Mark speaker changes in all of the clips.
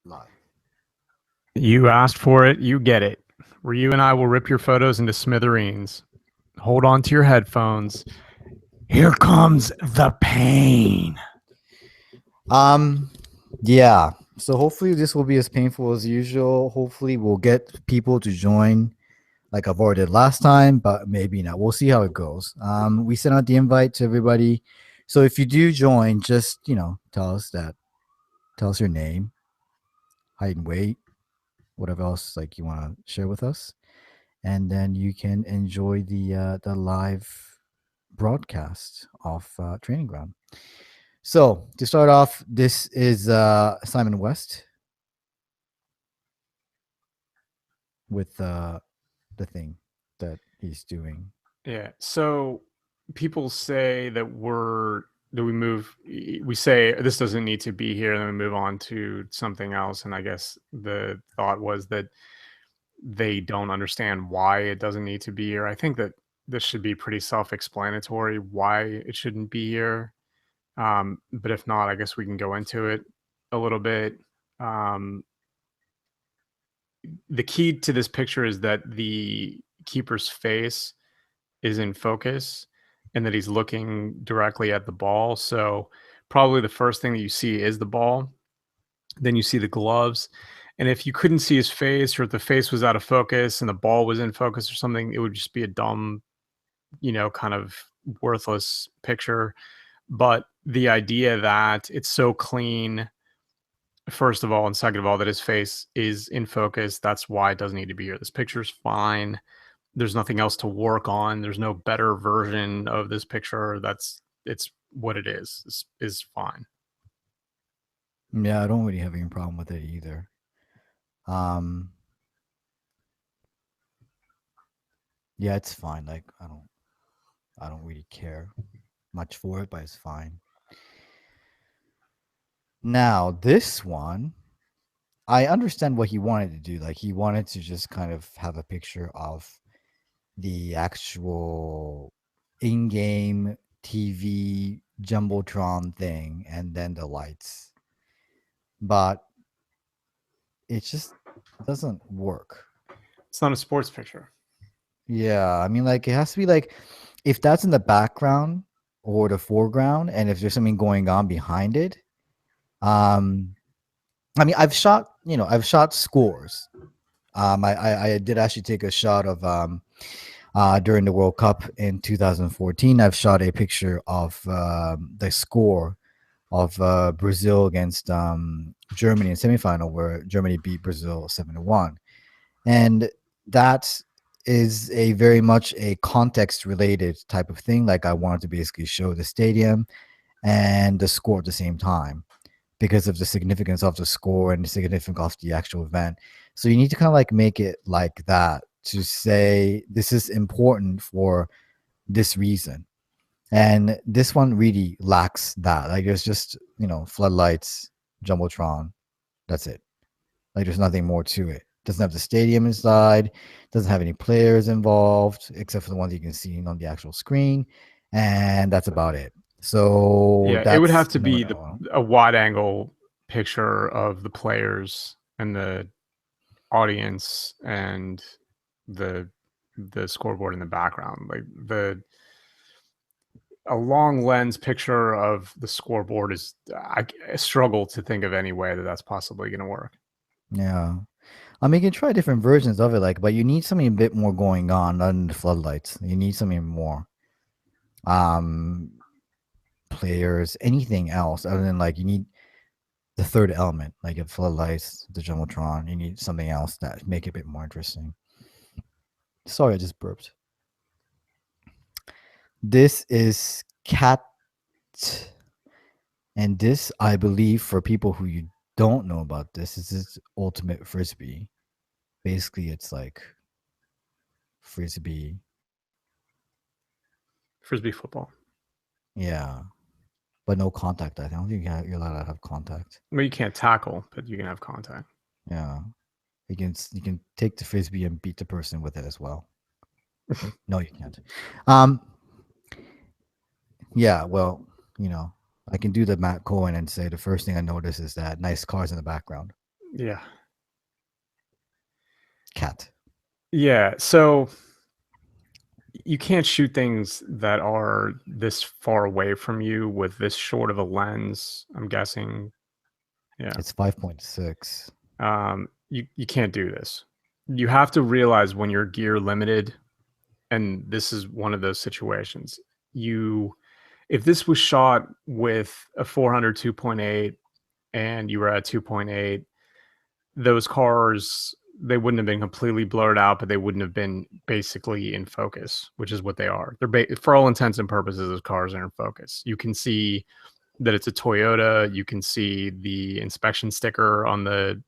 Speaker 1: Live.
Speaker 2: You asked for it, you get it. Ryu and I will rip your photos into smithereens. Hold on to your headphones. Here comes the pain.
Speaker 1: Um, yeah. So hopefully this will be as painful as usual. Hopefully we'll get people to join like I've already did last time, but maybe not. We'll see how it goes. We sent out the invite to everybody. So if you do join, just tell us your name, height and weight, whatever else like you want to share with us, and then you can enjoy the live broadcast of Training Ground. So to start off, this is Simon West with the thing that he's doing.
Speaker 2: Yeah. So people say that we move we say this doesn't need to be here and then we move on to something else, and I guess the thought was that they don't understand why it doesn't need to be here. I think that this should be pretty self-explanatory why it shouldn't be here. But if not, I guess we can go into it a little bit. Um, the key to this picture is that the keeper's face is in focus and that he's looking directly at the ball. So probably the first thing that you see is the ball. Then you see the gloves. And if you couldn't see his face, or if the face was out of focus and the ball was in focus or something, it would just be a dumb, kind of worthless picture. But the idea that it's so clean, first of all, and second of all, that his face is in focus, that's why it doesn't need to be here. This picture's fine. There's nothing else to work on. There's no better version of this picture. It's what it is fine.
Speaker 1: Yeah, I don't really have any problem with it either. Um, yeah, it's fine. Like I don't really care much for it, but it's fine. Now, this one, I understand what he wanted to do. Like he wanted to just kind of have a picture of the actual in-game TV jumbotron thing and then the lights. But it just doesn't work.
Speaker 2: It's not a sports picture.
Speaker 1: Yeah, I mean like it has to be like if that's in the background or the foreground and if there's something going on behind it. Um I mean I've shot scores. I did actually take a shot of during the World Cup in 2014. I've shot a picture of the score of Brazil against Germany in semifinal, where Germany beat Brazil 7-1, and that is a very much a context related type of thing. Like I wanted to basically show the stadium and the score at the same time because of the significance of the score and the significance of the actual event. So you need to kind of like make it like that to say this is important for this reason. And this one really lacks that. Like there's just, floodlights, Jumbotron. That's it. Like there's nothing more to it. Doesn't have the stadium inside, doesn't have any players involved, except for the ones you can see on the actual screen. And that's about it. So
Speaker 2: Yeah, it would have
Speaker 1: that's
Speaker 2: to
Speaker 1: no
Speaker 2: be
Speaker 1: no.
Speaker 2: a wide angle picture of the players and the audience and the the scoreboard in the background. Like the a long lens picture of the scoreboard is I struggle to think of any way that that's possibly going to work.
Speaker 1: Yeah. I mean, you can try different versions of it, like, but you need something a bit more going on other than the floodlights. You need something more. Um, Players, anything else other than like you need the third element, like the floodlights, the jumbotron. You need something else that make it a bit more interesting. Sorry, I just burped. This is cat, and this I believe for people who you don't know about this is this ultimate frisbee. Basically, it's like frisbee.
Speaker 2: Frisbee football.
Speaker 1: Yeah, but no contact. I don't think you're allowed to have contact.
Speaker 2: Well, you can't tackle, but you can have contact.
Speaker 1: Yeah, you can take the frisbee and beat the person with it as well. Wait, no, you can't. Um, yeah, well, you know, I can do the Matt Cohen and say the first thing I notice is that nice cars in the background.
Speaker 2: Yeah.
Speaker 1: Cat.
Speaker 2: Yeah. So you can't shoot things that are this far away from you with this short of a lens, I'm guessing. Yeah.
Speaker 1: It's 5.6.
Speaker 2: You can't do this. You have to realize when you're gear limited, and this is one of those situations. You If this was shot with a 400 2.8 and you were at 2.8, those cars, they wouldn't have been completely blurred out, but they wouldn't have been basically in focus, which is what they are. For all intents and purposes, those cars are in focus. You can see that it's a Toyota. You can see the inspection sticker on the,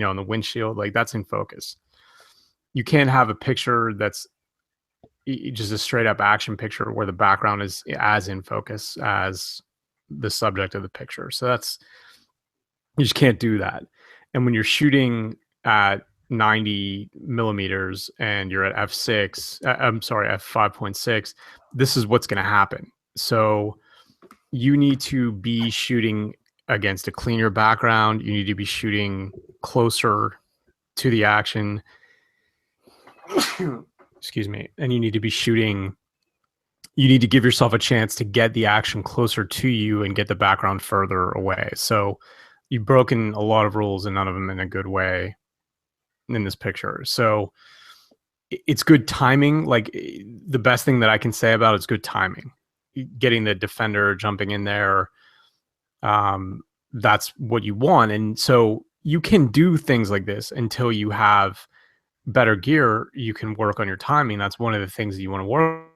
Speaker 2: on the windshield. Like, that's in focus. You can't have a picture that's just a straight up action picture where the background is as in focus as the subject of the picture. So you just can't do that. And when you're shooting at 90 millimeters and you're at f6, I'm sorry, f5.6, this is what's going to happen. So you need to be shooting against a cleaner background. You need to be shooting closer to the action. Excuse me. And you need to be shooting, you need to give yourself a chance to get the action closer to you and get the background further away. So you've broken a lot of rules and none of them in a good way in this picture. So it's good timing. Like, the best thing that I can say about it is good timing. Getting the defender jumping in there, that's what you want. And so you can do things like this until you have better gear. You can work on your timing. That's one of the things that you want to work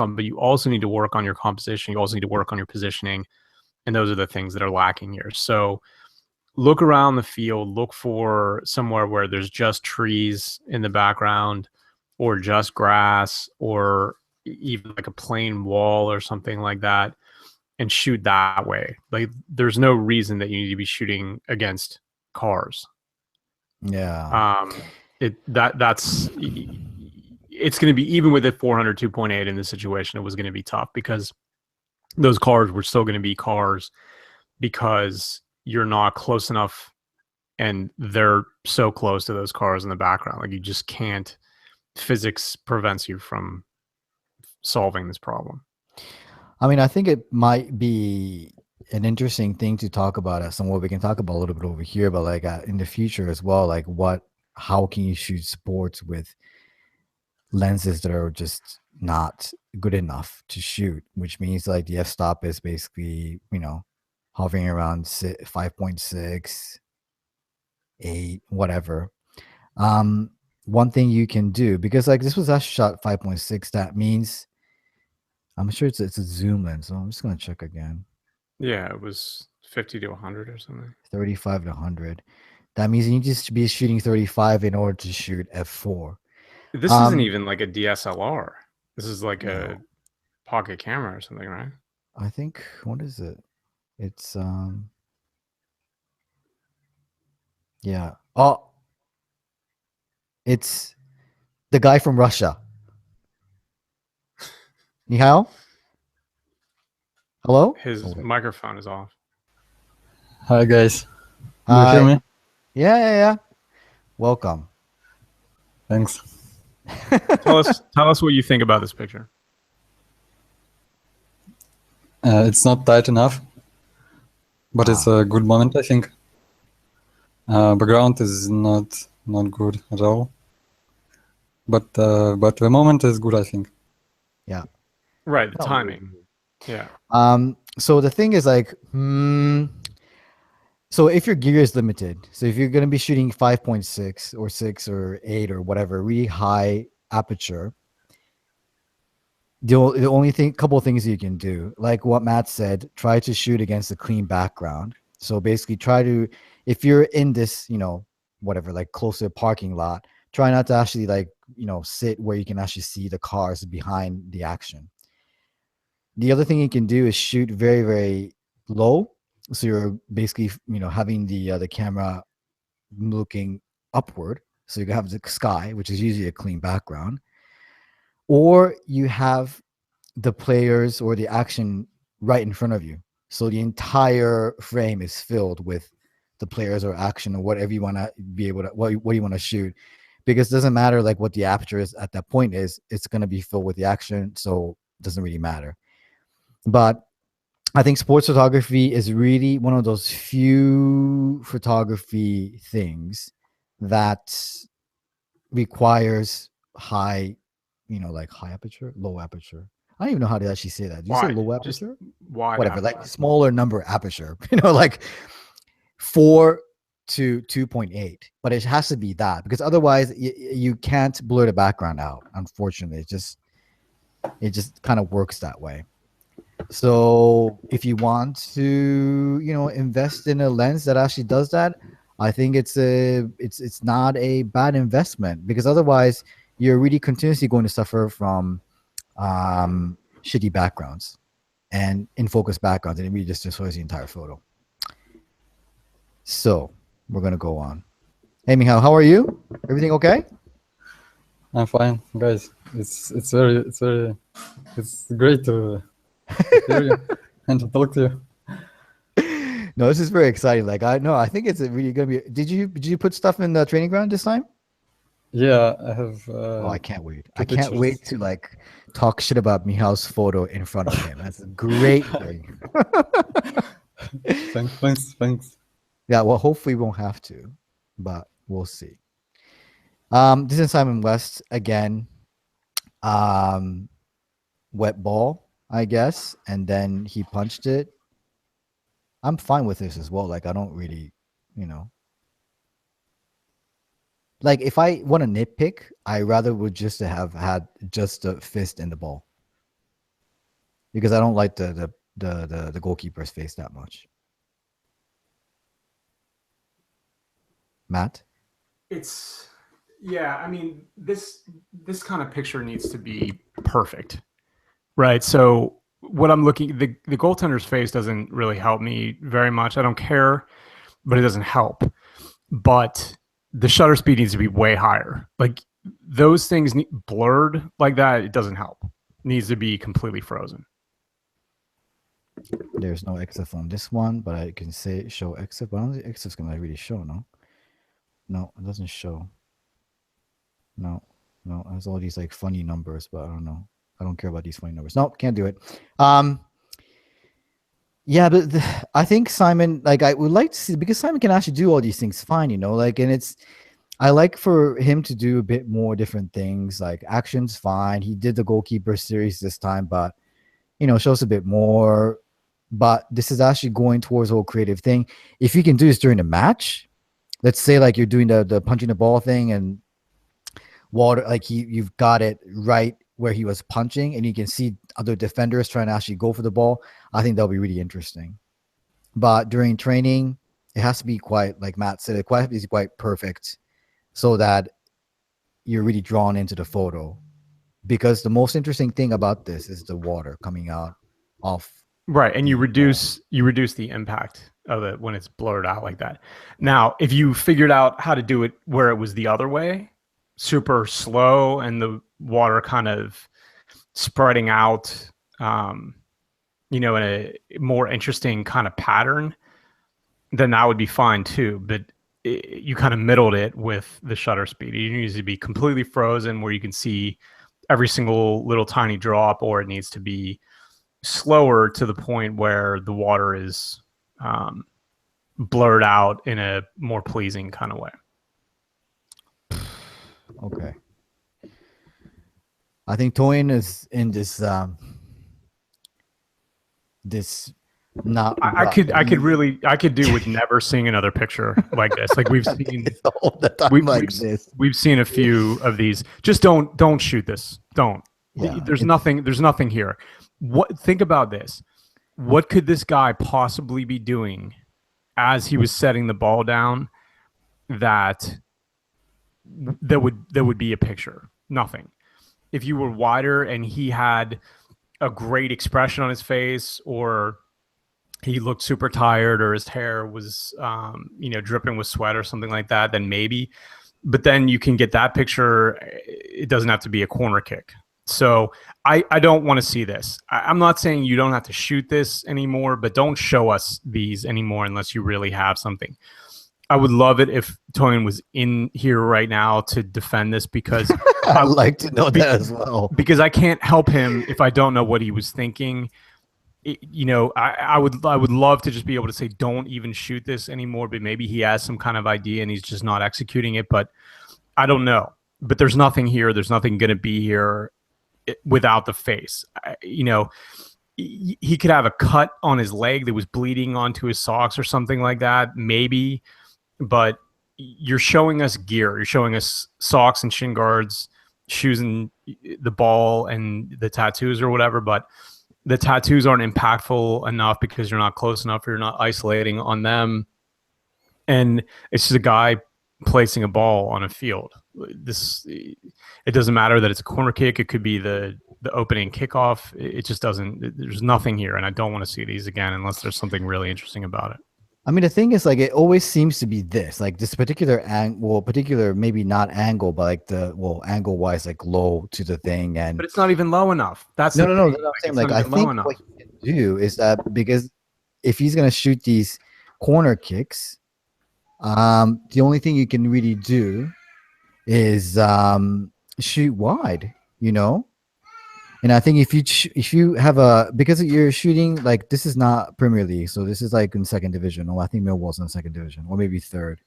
Speaker 2: on, but you also need to work on your composition. You also need to work on your positioning. And those are the things that are lacking here. So look around the field, look for somewhere where there's just trees in the background or just grass or even like a plain wall or something like that, and shoot that way. Like, there's no reason that you need to be shooting against cars.
Speaker 1: Yeah.
Speaker 2: That's it's going to be, even with a 400 2.8 in this situation, it was going to be tough because those cars were still going to be cars because you're not close enough and they're so close to those cars in the background. Like, you just can't, physics prevents you from solving this problem.
Speaker 1: I mean, I think it might be an interesting thing to talk about as somewhat we can talk about a little bit over here, but like in the future as well, like how can you shoot sports with lenses that are just not good enough to shoot, which means like the f-stop is basically, hovering around 5.6, 8, whatever. One thing you can do, because like this was actually shot 5.6, that means I'm sure it's a zoom lens, so I'm just gonna check again.
Speaker 2: Yeah, it was 50 to 100 or something.
Speaker 1: 35 to 100. That means you need to be shooting 35 in order to shoot f4.
Speaker 2: This isn't even like a DSLR. This is like
Speaker 1: No.
Speaker 2: a pocket camera or something, right?
Speaker 1: I think, what is it? It's yeah. Oh, it's the guy from Russia. Nihao? Hello?
Speaker 2: His microphone is off.
Speaker 3: Hi guys. Do you
Speaker 1: Hi.
Speaker 3: hear me?
Speaker 1: Yeah. Welcome.
Speaker 3: Thanks.
Speaker 2: Tell us what you think about this picture.
Speaker 3: It's not tight enough, but it's a good moment, I think. Background is not good at all, but the moment is good, I think.
Speaker 1: Yeah.
Speaker 2: Right, the timing. Yeah.
Speaker 1: So the thing is like, so if your gear is limited, so if you're going to be shooting 5.6 or 6 or 8 or whatever, really high aperture, the only couple of things you can do, like what Matt said, try to shoot against a clean background. So basically try to, if you're in this, whatever, like closer parking lot, try not to actually like, sit where you can actually see the cars behind the action. The other thing you can do is shoot very, very low. So you're basically, having the camera looking upward. So you have the sky, which is usually a clean background. Or you have the players or the action right in front of you. So the entire frame is filled with the players or action or whatever you want to be able to what you want to shoot, because it doesn't matter like what the aperture is at that point is, it's going to be filled with the action, so it doesn't really matter. But I think sports photography is really one of those few photography things that requires high, like high aperture, low aperture. I don't even know how to actually say that. Do you say low aperture?
Speaker 2: Wide
Speaker 1: Whatever,
Speaker 2: aperture.
Speaker 1: like smaller number aperture, like 4 to 2.8. But it has to be that, because otherwise you can't blur the background out. Unfortunately, it just kind of works that way. So if you want to, invest in a lens that actually does that, I think it's not a bad investment, because otherwise you're really continuously going to suffer from shitty backgrounds and in focus backgrounds, and it really just destroys the entire photo. So we're gonna go on. Hey Michal, how are you? Everything okay?
Speaker 3: I'm fine, guys. It's great to hear you and to talk to you.
Speaker 1: No, this is very exciting. Like I think it's really gonna be. Did you put stuff in the training ground this time?
Speaker 3: Yeah, I have.
Speaker 1: Oh, I can't wait.
Speaker 3: two
Speaker 1: I can't
Speaker 3: pictures.
Speaker 1: wait to like talk shit about Michal's photo in front of him. That's a great thing.
Speaker 3: Thanks.
Speaker 1: Yeah, well, hopefully we won't have to, but we'll see. This is Simon West again. Wet ball, I guess, and then he punched it. I'm fine with this as well. Like I don't really, like if I want to nitpick, I rather would just have had just a fist in the ball, because I don't like the goalkeeper's face that much. Matt?
Speaker 2: I mean, this kind of picture needs to be perfect, right? So what I'm looking, the goaltender's face doesn't really help me very much. I don't care, but it doesn't help. But the shutter speed needs to be way higher. Like those things blurred like that, it doesn't help. It needs to be completely frozen.
Speaker 1: There's no EXIF on this one, but I can say show EXIF. But I don't think EXIF's gonna really show, no? No, it doesn't show. No, there's all these like funny numbers, but I don't know. I don't care about these funny numbers. No, can't do it. Yeah, but I think Simon, like I would like to see, because Simon can actually do all these things fine, like, and I like for him to do a bit more different things, like action's fine. He did the goalkeeper series this time, but shows a bit more. But this is actually going towards a whole creative thing. If you can do this during the match, let's say like you're doing the punching the ball thing, and water, like you've got it right where he was punching, and you can see other defenders trying to actually go for the ball. I think that'll be really interesting. But during training, it has to be quite, like Matt said, it has to be quite perfect, so that you're really drawn into the photo. Because the most interesting thing about this is the water coming out off.
Speaker 2: Right, and you reduce the impact of it when it's blurred out like that. Now, if you figured out how to do it where it was the other way, super slow, and the water kind of spreading out, in a more interesting kind of pattern, then that would be fine too. But you kind of middled it with the shutter speed. It needs to be completely frozen where you can see every single little tiny drop, or it needs to be slower to the point where the water is blurred out in a more pleasing kind of way.
Speaker 1: Okay. I think Toyin is in this not.
Speaker 2: I could do with never seeing another picture like this. Like we've seen
Speaker 1: all the time
Speaker 2: we've seen a few of these. Just don't shoot this. Don't.
Speaker 1: Yeah,
Speaker 2: there's nothing here. Think about this. What could this guy possibly be doing as he was setting the ball down that would be a picture? Nothing. If you were wider and he had a great expression on his face, or he looked super tired, or his hair was dripping with sweat or something like that, then maybe. But then you can get that picture. It doesn't have to be a corner kick. So I don't want to see this. I'm not saying you don't have to shoot this anymore, but don't show us these anymore unless you really have something. I would love it if Toyin was in here right now to defend this, because
Speaker 1: I'd like to know that as well.
Speaker 2: because I can't help him if I don't know what he was thinking. I would love to just be able to say, don't even shoot this anymore, but maybe he has some kind of idea and he's just not executing it. But I don't know. But there's nothing here. There's nothing going to be here without the face. He could have a cut on his leg that was bleeding onto his socks or something like that, maybe. But you're showing us gear. You're showing us socks and shin guards, shoes and the ball and the tattoos or whatever. But the tattoos aren't impactful enough because you're not close enough, or you're not isolating on them. And it's just a guy placing a ball on a field. It doesn't matter that it's a corner kick. It could be the opening kickoff. It just doesn't. There's nothing here, and I don't want to see these again unless there's something really interesting about it.
Speaker 1: I mean, the thing is, like, it always seems to be this particular maybe not angle, but like angle wise, like low to the thing, and
Speaker 2: but it's not even low enough. That's
Speaker 1: no.
Speaker 2: I'm
Speaker 1: saying, like, I think what he can do is that, because if he's gonna shoot these corner kicks, the only thing you can really do is shoot wide, And I think if you have because you're shooting, like, this is not Premier League, so this is like in second division. I think Millwall's in second division, or maybe third.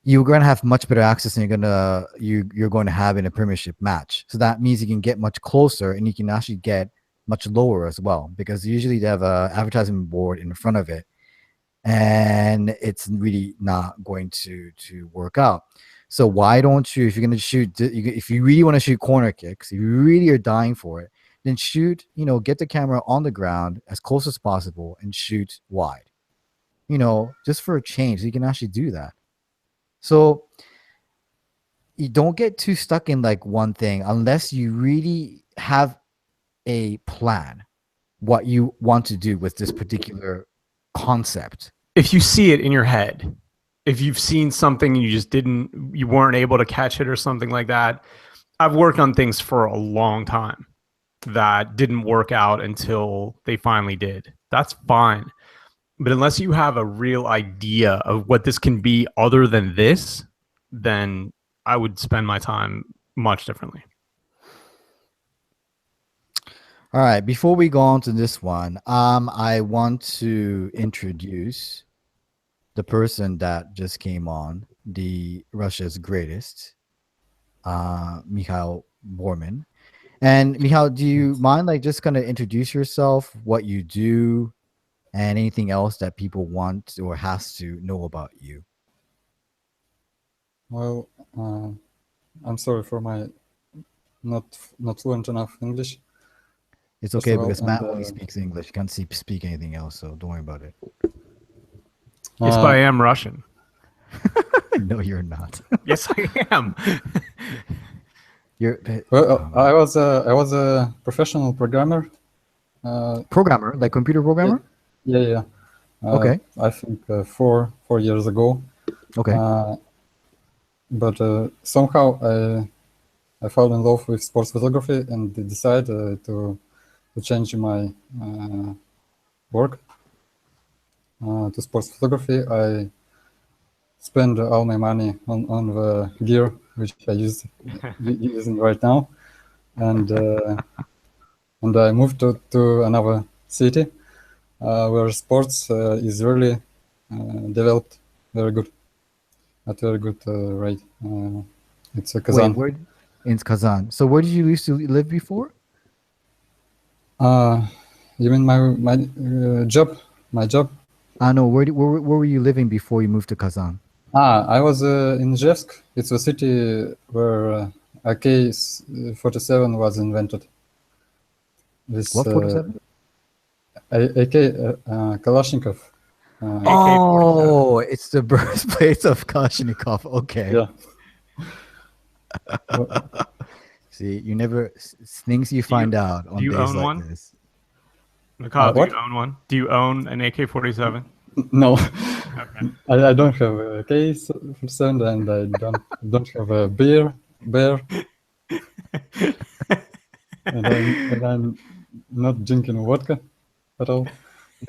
Speaker 1: You're going to have much better access than you're going to have in a Premiership match. So that means you can get much closer, and you can actually get much lower as well, because usually they have a advertising board in front of it, and it's really not going to work out. So why don't you, if you're going to shoot, if you really want to shoot corner kicks, if you really are dying for it, then shoot, get the camera on the ground as close as possible and shoot wide, just for a change. So you can actually do that. So you don't get too stuck in like one thing unless you really have a plan, what you want to do with this particular concept.
Speaker 2: If you see it in your head, if you've seen something and you weren't able to catch it or something like that. I've worked on things for a long time that didn't work out until they finally did. That's fine. But unless you have a real idea of what this can be other than this, then I would spend my time much differently.
Speaker 1: All right. Before we go on to this one, I want to introduce the person that just came on, the Russia's greatest, Mikhail Borman. And Mikhail, do you mind just kind of introduce yourself, what you do, and anything else that people want or has to know about you?
Speaker 3: Well, I'm sorry for my not fluent enough English.
Speaker 1: It's okay, because Matt only speaks English. He can't speak anything else, so don't worry about it.
Speaker 2: Yes, but I am Russian.
Speaker 1: No, you're not.
Speaker 2: Yes, I am.
Speaker 3: I was a professional programmer.
Speaker 1: Programmer, like computer programmer?
Speaker 3: Yeah.
Speaker 1: Okay.
Speaker 3: I think 4 years ago.
Speaker 1: Okay.
Speaker 3: But somehow I fell in love with sports photography and decided to change my work to sports photography. I spend all my money on the gear which I using right now, and I moved to another city where sports is really developed very good at very good rate. It's Kazan.
Speaker 1: Wait, in Kazan. So where did you used to live before?
Speaker 3: You mean my job? My job?
Speaker 1: No. Where were you living before you moved to Kazan?
Speaker 3: I was in Ijevsk. It's a city where AK-47 was invented.
Speaker 1: What 47?
Speaker 3: AK Kalashnikov.
Speaker 1: Oh, it's the birthplace of Kalashnikov. Okay.
Speaker 3: Yeah.
Speaker 1: See, you never things you find out on days like
Speaker 2: one?
Speaker 1: this.
Speaker 2: Mikhail, do you own one? Do you own an AK-47?
Speaker 3: No.
Speaker 2: Okay.
Speaker 3: I don't have a AK-47 and I don't have a bear, and I'm not drinking vodka at all.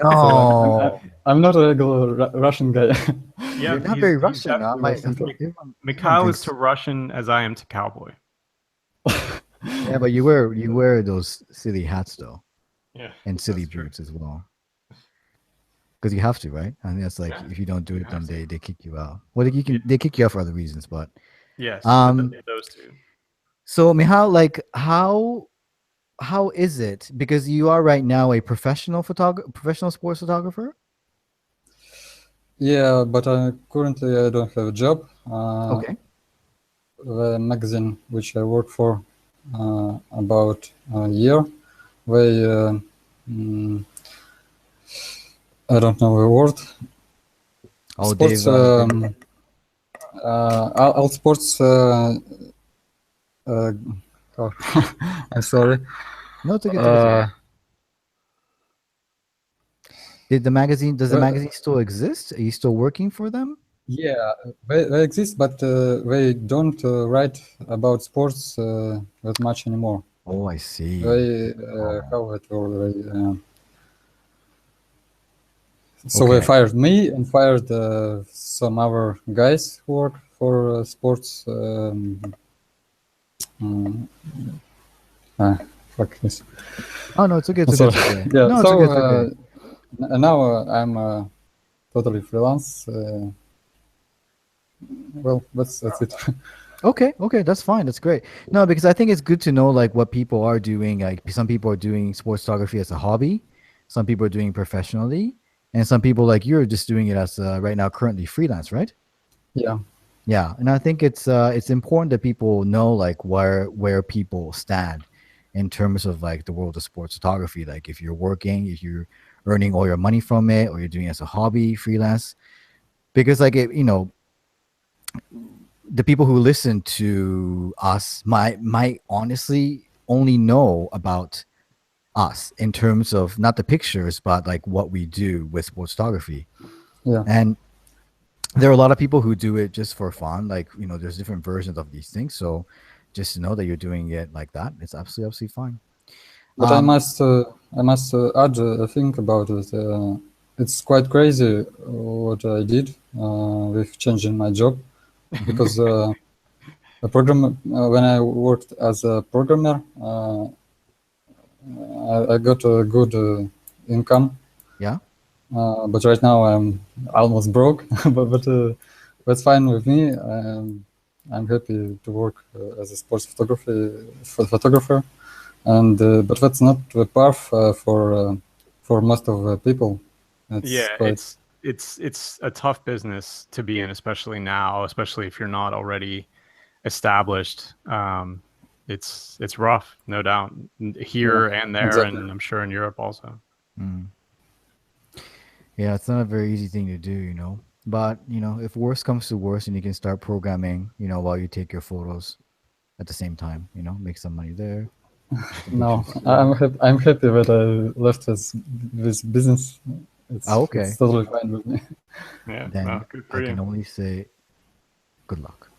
Speaker 1: No.
Speaker 3: So I'm not a regular Russian guy.
Speaker 2: Yeah,
Speaker 1: You're not very
Speaker 2: he's
Speaker 1: Russian.
Speaker 2: definitely
Speaker 1: Everyone
Speaker 2: Mikhail is to
Speaker 1: drinks.
Speaker 2: Russian as I am to cowboy.
Speaker 1: Yeah, but you wear those silly hats though,
Speaker 2: Yeah,
Speaker 1: and silly
Speaker 2: that's true.
Speaker 1: boots as well, because you have to, right? I think that's like
Speaker 2: Yeah,
Speaker 1: if you don't do
Speaker 2: you
Speaker 1: it,
Speaker 2: have
Speaker 1: then
Speaker 2: to.
Speaker 1: they kick you out. Well,
Speaker 2: Yeah.
Speaker 1: they kick you out for other reasons, but
Speaker 2: Yes, but
Speaker 1: um.
Speaker 2: those two.
Speaker 1: So Mihal, like how is it? Because you are right now a professional sports photographer.
Speaker 3: Yeah, but currently I don't have a job.
Speaker 1: Okay.
Speaker 3: The magazine which I work for about a year, they mm, I don't know the word.
Speaker 1: Oh,
Speaker 3: Sports, all sports. Uh, oh, I'm sorry.
Speaker 1: no, it's okay. Take your time.
Speaker 3: Uh,
Speaker 1: Does the
Speaker 3: the-
Speaker 1: magazine still exist? Are you still working for them?
Speaker 3: yeah, they exist, but they don't write about sports that much anymore.
Speaker 1: Oh, I see.
Speaker 3: They
Speaker 1: Oh,
Speaker 3: how it word, so they
Speaker 1: okay.
Speaker 3: fired me and fired some other guys who work for sports. Mm, ah, fuck this.
Speaker 1: Oh no, it's okay. It's
Speaker 3: I'm
Speaker 1: okay.
Speaker 3: sorry.
Speaker 1: It's okay.
Speaker 3: Yeah.
Speaker 1: No, it's
Speaker 3: So
Speaker 1: okay. It's okay.
Speaker 3: now I'm totally freelance. Well, that's it.
Speaker 1: Okay, okay, that's fine. That's great. No, because I think it's good to know like what people are doing. Like some people are doing sports photography as a hobby, some people are doing it professionally, and some people like you're just doing it as right now currently freelance, right?
Speaker 3: Yeah.
Speaker 1: Yeah, and I think it's important that people know like where people stand in terms of like the world of sports photography. Like if you're working, if you're earning all your money from it, or you're doing it as a hobby, freelance, because like the people who listen to us might honestly only know about us in terms of not the pictures but like what we do with sports photography.
Speaker 3: Yeah.
Speaker 1: And there are a lot of people who do it just for fun, like there's different versions of these things. So just to know that you're doing it like that, it's absolutely fine.
Speaker 3: But I must add a thing about it. It's quite crazy what I did with changing my job because a program when I worked as a programmer, I got a good income.
Speaker 1: Yeah.
Speaker 3: But right now I'm almost broke. but that's fine with me. I'm happy to work as a sports photographer. And but that's not the path for most of the people. It's
Speaker 2: Yeah,
Speaker 3: quite
Speaker 2: it's a tough business to be in, especially now, especially if you're not already established. It's rough, no doubt, here and there,
Speaker 3: exactly.
Speaker 2: and I'm sure in Europe also.
Speaker 1: Mm. Yeah, it's not a very easy thing to do, but if worst comes to worst and you can start programming while you take your photos at the same time, make some money there.
Speaker 3: No, I'm happy that I left this business.
Speaker 1: Okay.
Speaker 3: It's totally fine with me.
Speaker 2: Yeah,
Speaker 1: Then
Speaker 2: well, good for
Speaker 1: I
Speaker 2: you.
Speaker 1: can only say good luck.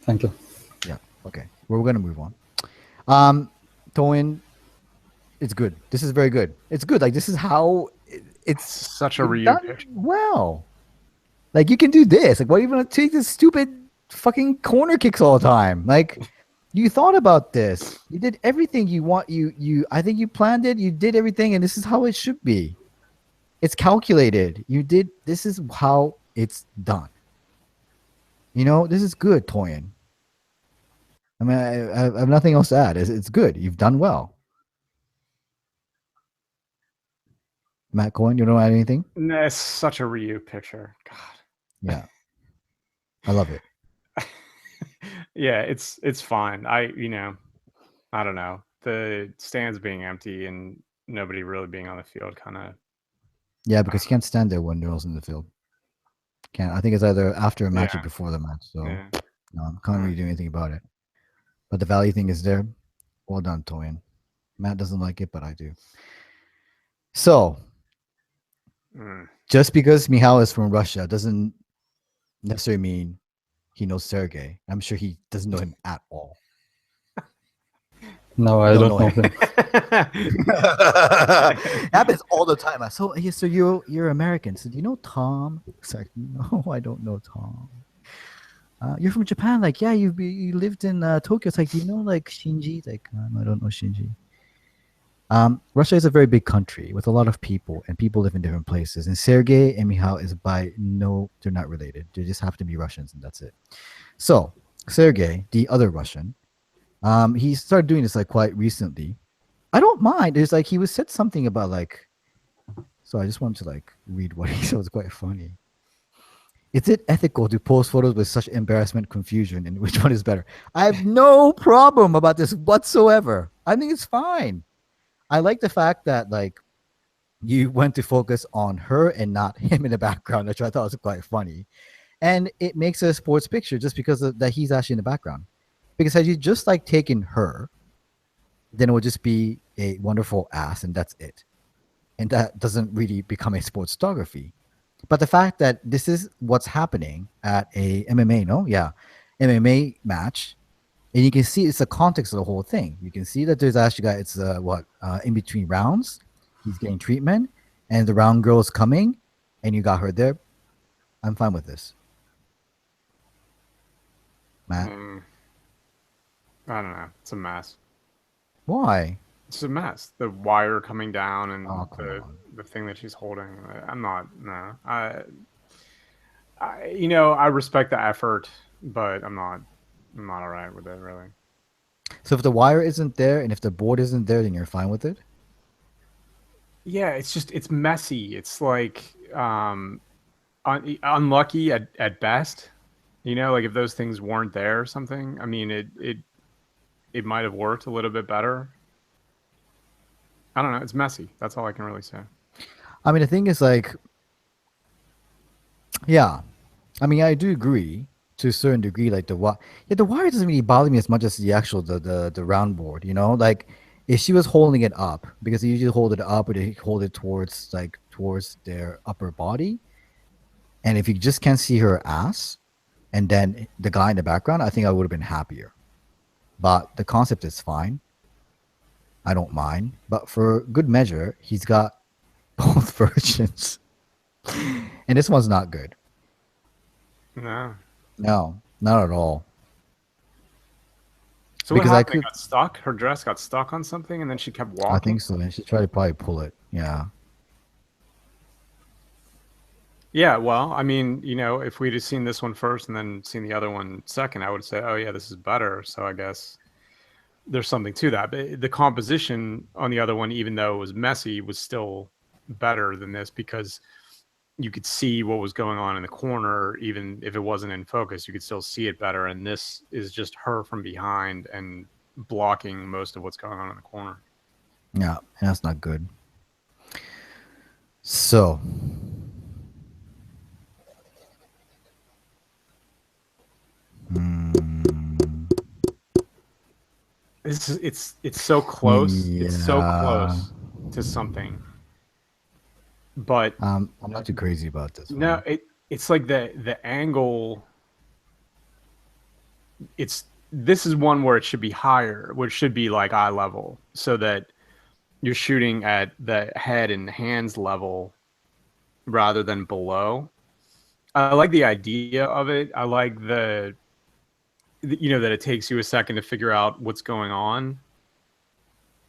Speaker 3: Thank you.
Speaker 1: Yeah. Okay. We're gonna move on. Toin, it's good. This is very good. It's good. Like this is how it's
Speaker 2: Such a
Speaker 1: you've
Speaker 2: Ryu
Speaker 1: done
Speaker 2: picture.
Speaker 1: well. Like you can do this. Like why are you gonna take this stupid fucking corner kicks all the time? Like you thought about this. You did everything you want. I think you planned it. You did everything, and this is how it should be. It's calculated. This is how it's done. This is good, Toyin. I mean, I have nothing else to add. It's good. You've done well. Matt Cohen, you don't add anything?
Speaker 2: No, it's such a Ryu picture. God.
Speaker 1: Yeah. I love it.
Speaker 2: Yeah, it's fine. I don't know. The stands being empty and nobody really being on the field kind of.
Speaker 1: Yeah, because you can't stand there when girls in the field. Can't. I think it's either after a match or
Speaker 2: Yeah.
Speaker 1: before the match. So
Speaker 2: Yeah.
Speaker 1: no, I can't really do anything about it. But the value thing is there. Well done, Toyin. Matt doesn't like it, but I do. So just because Mihal is from Russia doesn't necessarily mean he knows Sergey. I'm sure he doesn't know him at all.
Speaker 3: No, I don't know him.
Speaker 1: It happens all the time. So yeah, so you're American. So do you know Tom? It's like, no, I don't know Tom. You're from Japan. Like, yeah, you lived in Tokyo. It's like, do you know like Shinji? It's like, no, I don't know Shinji. Russia is a very big country with a lot of people, and people live in different places. And Sergei and Michal they're not related. They just happen to be Russians, and that's it. So Sergei, the other Russian, he started doing this like quite recently. I don't mind. It's like he said something about like. So I just wanted to like read what he said. It was quite funny. Is it ethical to post photos with such embarrassment, confusion, and which one is better? I have no problem about this whatsoever. I think it's fine. I like the fact that like you went to focus on her and not him in the background, which I thought was quite funny. And it makes a sports picture just because that he's actually in the background. Because had you just like taken her, then it would just be a wonderful ass and that's it. And that doesn't really become a sports photography. But the fact that this is what's happening at a MMA match, and you can see it's the context of the whole thing. You can see that there's actually it's in between rounds, he's getting treatment, and the round girl is coming, and you got her there. I'm fine with this. Matt,
Speaker 2: I don't know. It's a mess.
Speaker 1: why?
Speaker 2: It's a mess. The wire coming down and
Speaker 1: Oh, come on.
Speaker 2: the thing that she's holding. I'm not. No. I respect the effort, but I'm not all right with it really.
Speaker 1: So if the wire isn't there and if the board isn't there, then you're fine with it?
Speaker 2: Yeah, it's messy. It's like unlucky at best. Like if those things weren't there or something. I mean, it might have worked a little bit better. I don't know. It's messy. That's all I can really say.
Speaker 1: I mean, the thing is like, yeah. I mean, I do agree to a certain degree. Like the wire doesn't really bother me as much as the actual the round board. Like if she was holding it up, because they usually hold it up or they hold it towards their upper body, and if you just can't see her ass, and then the guy in the background, I think I would have been happier. But the concept is fine. I don't mind. But for good measure, he's got both versions, and this one's not good.
Speaker 2: No.
Speaker 1: No, not at all.
Speaker 2: So because what happened? It got stuck? Her dress got stuck on something and then she kept walking?
Speaker 1: I think so. And she tried to probably pull it. Yeah.
Speaker 2: Yeah, well, I mean, if we'd have seen this one first and then seen the other one second, I would say, oh, yeah, this is better. So I guess there's something to that. But the composition on the other one, even though it was messy, was still better than this because you could see what was going on in the corner. Even if it wasn't in focus, you could still see it better. And this is just her from behind and blocking most of what's going on in the corner.
Speaker 1: Yeah, that's not good. So
Speaker 2: it's so close. Yeah. It's so close to something. But
Speaker 1: I'm not too crazy about this.
Speaker 2: No, it's like the angle. This is one where it should be higher, which should be like eye level, so that you're shooting at the head and hands level rather than below. I like the idea of it. I like that it takes you a second to figure out what's going on.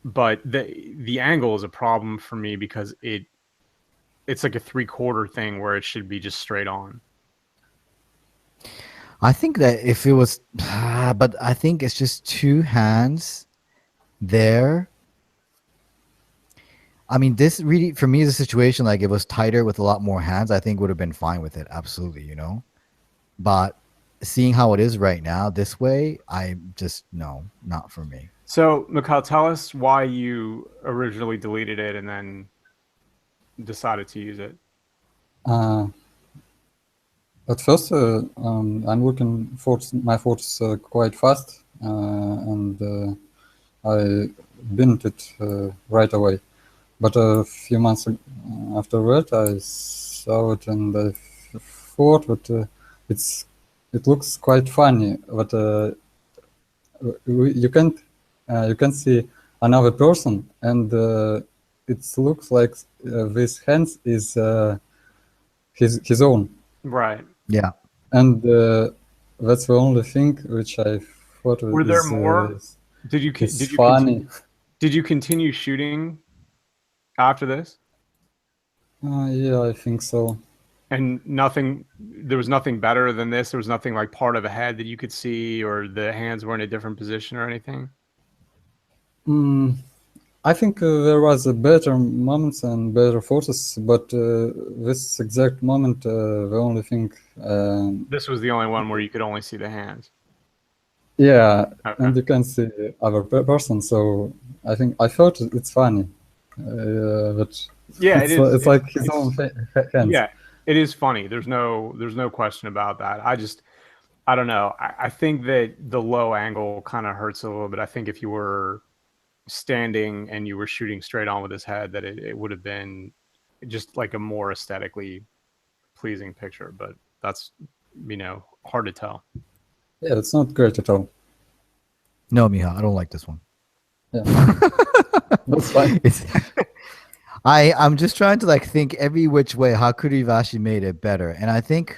Speaker 2: But the angle is a problem for me because it's like a 3/4 thing where it should be just straight on.
Speaker 1: I think that if it was, but I think it's just two hands there. I mean, this really, for me, is a situation like it was tighter with a lot more hands. I think would have been fine with it. Absolutely, But seeing how it is right now, this way, I just, no, not for me.
Speaker 2: So, Mikhail, tell us why you originally deleted it and then decided to use it.
Speaker 3: At first, I'm looking for my photos quite fast, and I binned it right away. But a few months after that, I saw it and I thought that it looks quite funny. But you can't you can see another person, and it looks like this hands is his own.
Speaker 2: Right.
Speaker 1: Yeah.
Speaker 3: And that's the only thing which I thought
Speaker 2: Were there more? Did you
Speaker 3: is funny.
Speaker 2: did you continue shooting after this?
Speaker 3: Yeah, I think so.
Speaker 2: And there was nothing better than this. There was nothing like part of a head that you could see, or the hands were in a different position or anything.
Speaker 3: I think there was a better moments and better photos, but this exact moment, the only thing.
Speaker 2: This was the only one where you could only see the hands.
Speaker 3: Yeah,
Speaker 2: Okay.
Speaker 3: and you can see other person. So I thought it's funny, but
Speaker 2: Yeah,
Speaker 3: it's like his own hands.
Speaker 2: Yeah, it is funny. There's no question about that. I don't know. I think that the low angle kind of hurts a little bit. I think if you were standing and you were shooting straight on with his head, that it would have been just like a more aesthetically pleasing picture. But that's, hard to tell.
Speaker 3: Yeah, it's not great at all.
Speaker 1: No, Miha, I don't like this one.
Speaker 3: Yeah, that's fine.
Speaker 1: I'm just trying to like think every which way. How could he have actually made it better? And I think,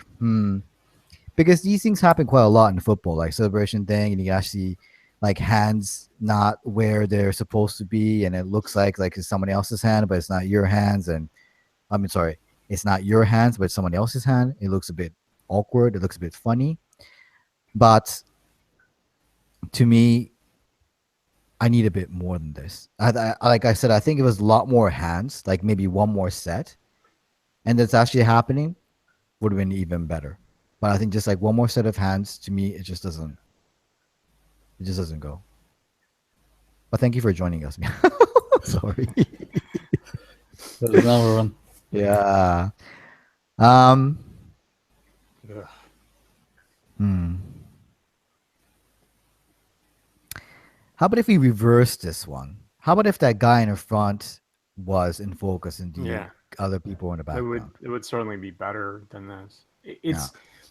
Speaker 1: because these things happen quite a lot in football, like celebration thing, and you actually like hands not where they're supposed to be, and it looks like it's someone else's hand, but it's not your hands. And I mean, sorry, it's not your hands, but it's someone else's hand. It looks a bit awkward. It looks a bit funny. But to me, I need a bit more than this. Like I said, I think it was a lot more hands, like maybe one more set, and that's actually happening would have been even better. But I think just like one more set of hands, to me, it just doesn't go. But thank you for joining us. Sorry.
Speaker 3: There's another one.
Speaker 1: Yeah. How about if we reverse this one? How about if that guy in the front was in focus and the other people in the background?
Speaker 2: It would certainly be better than this.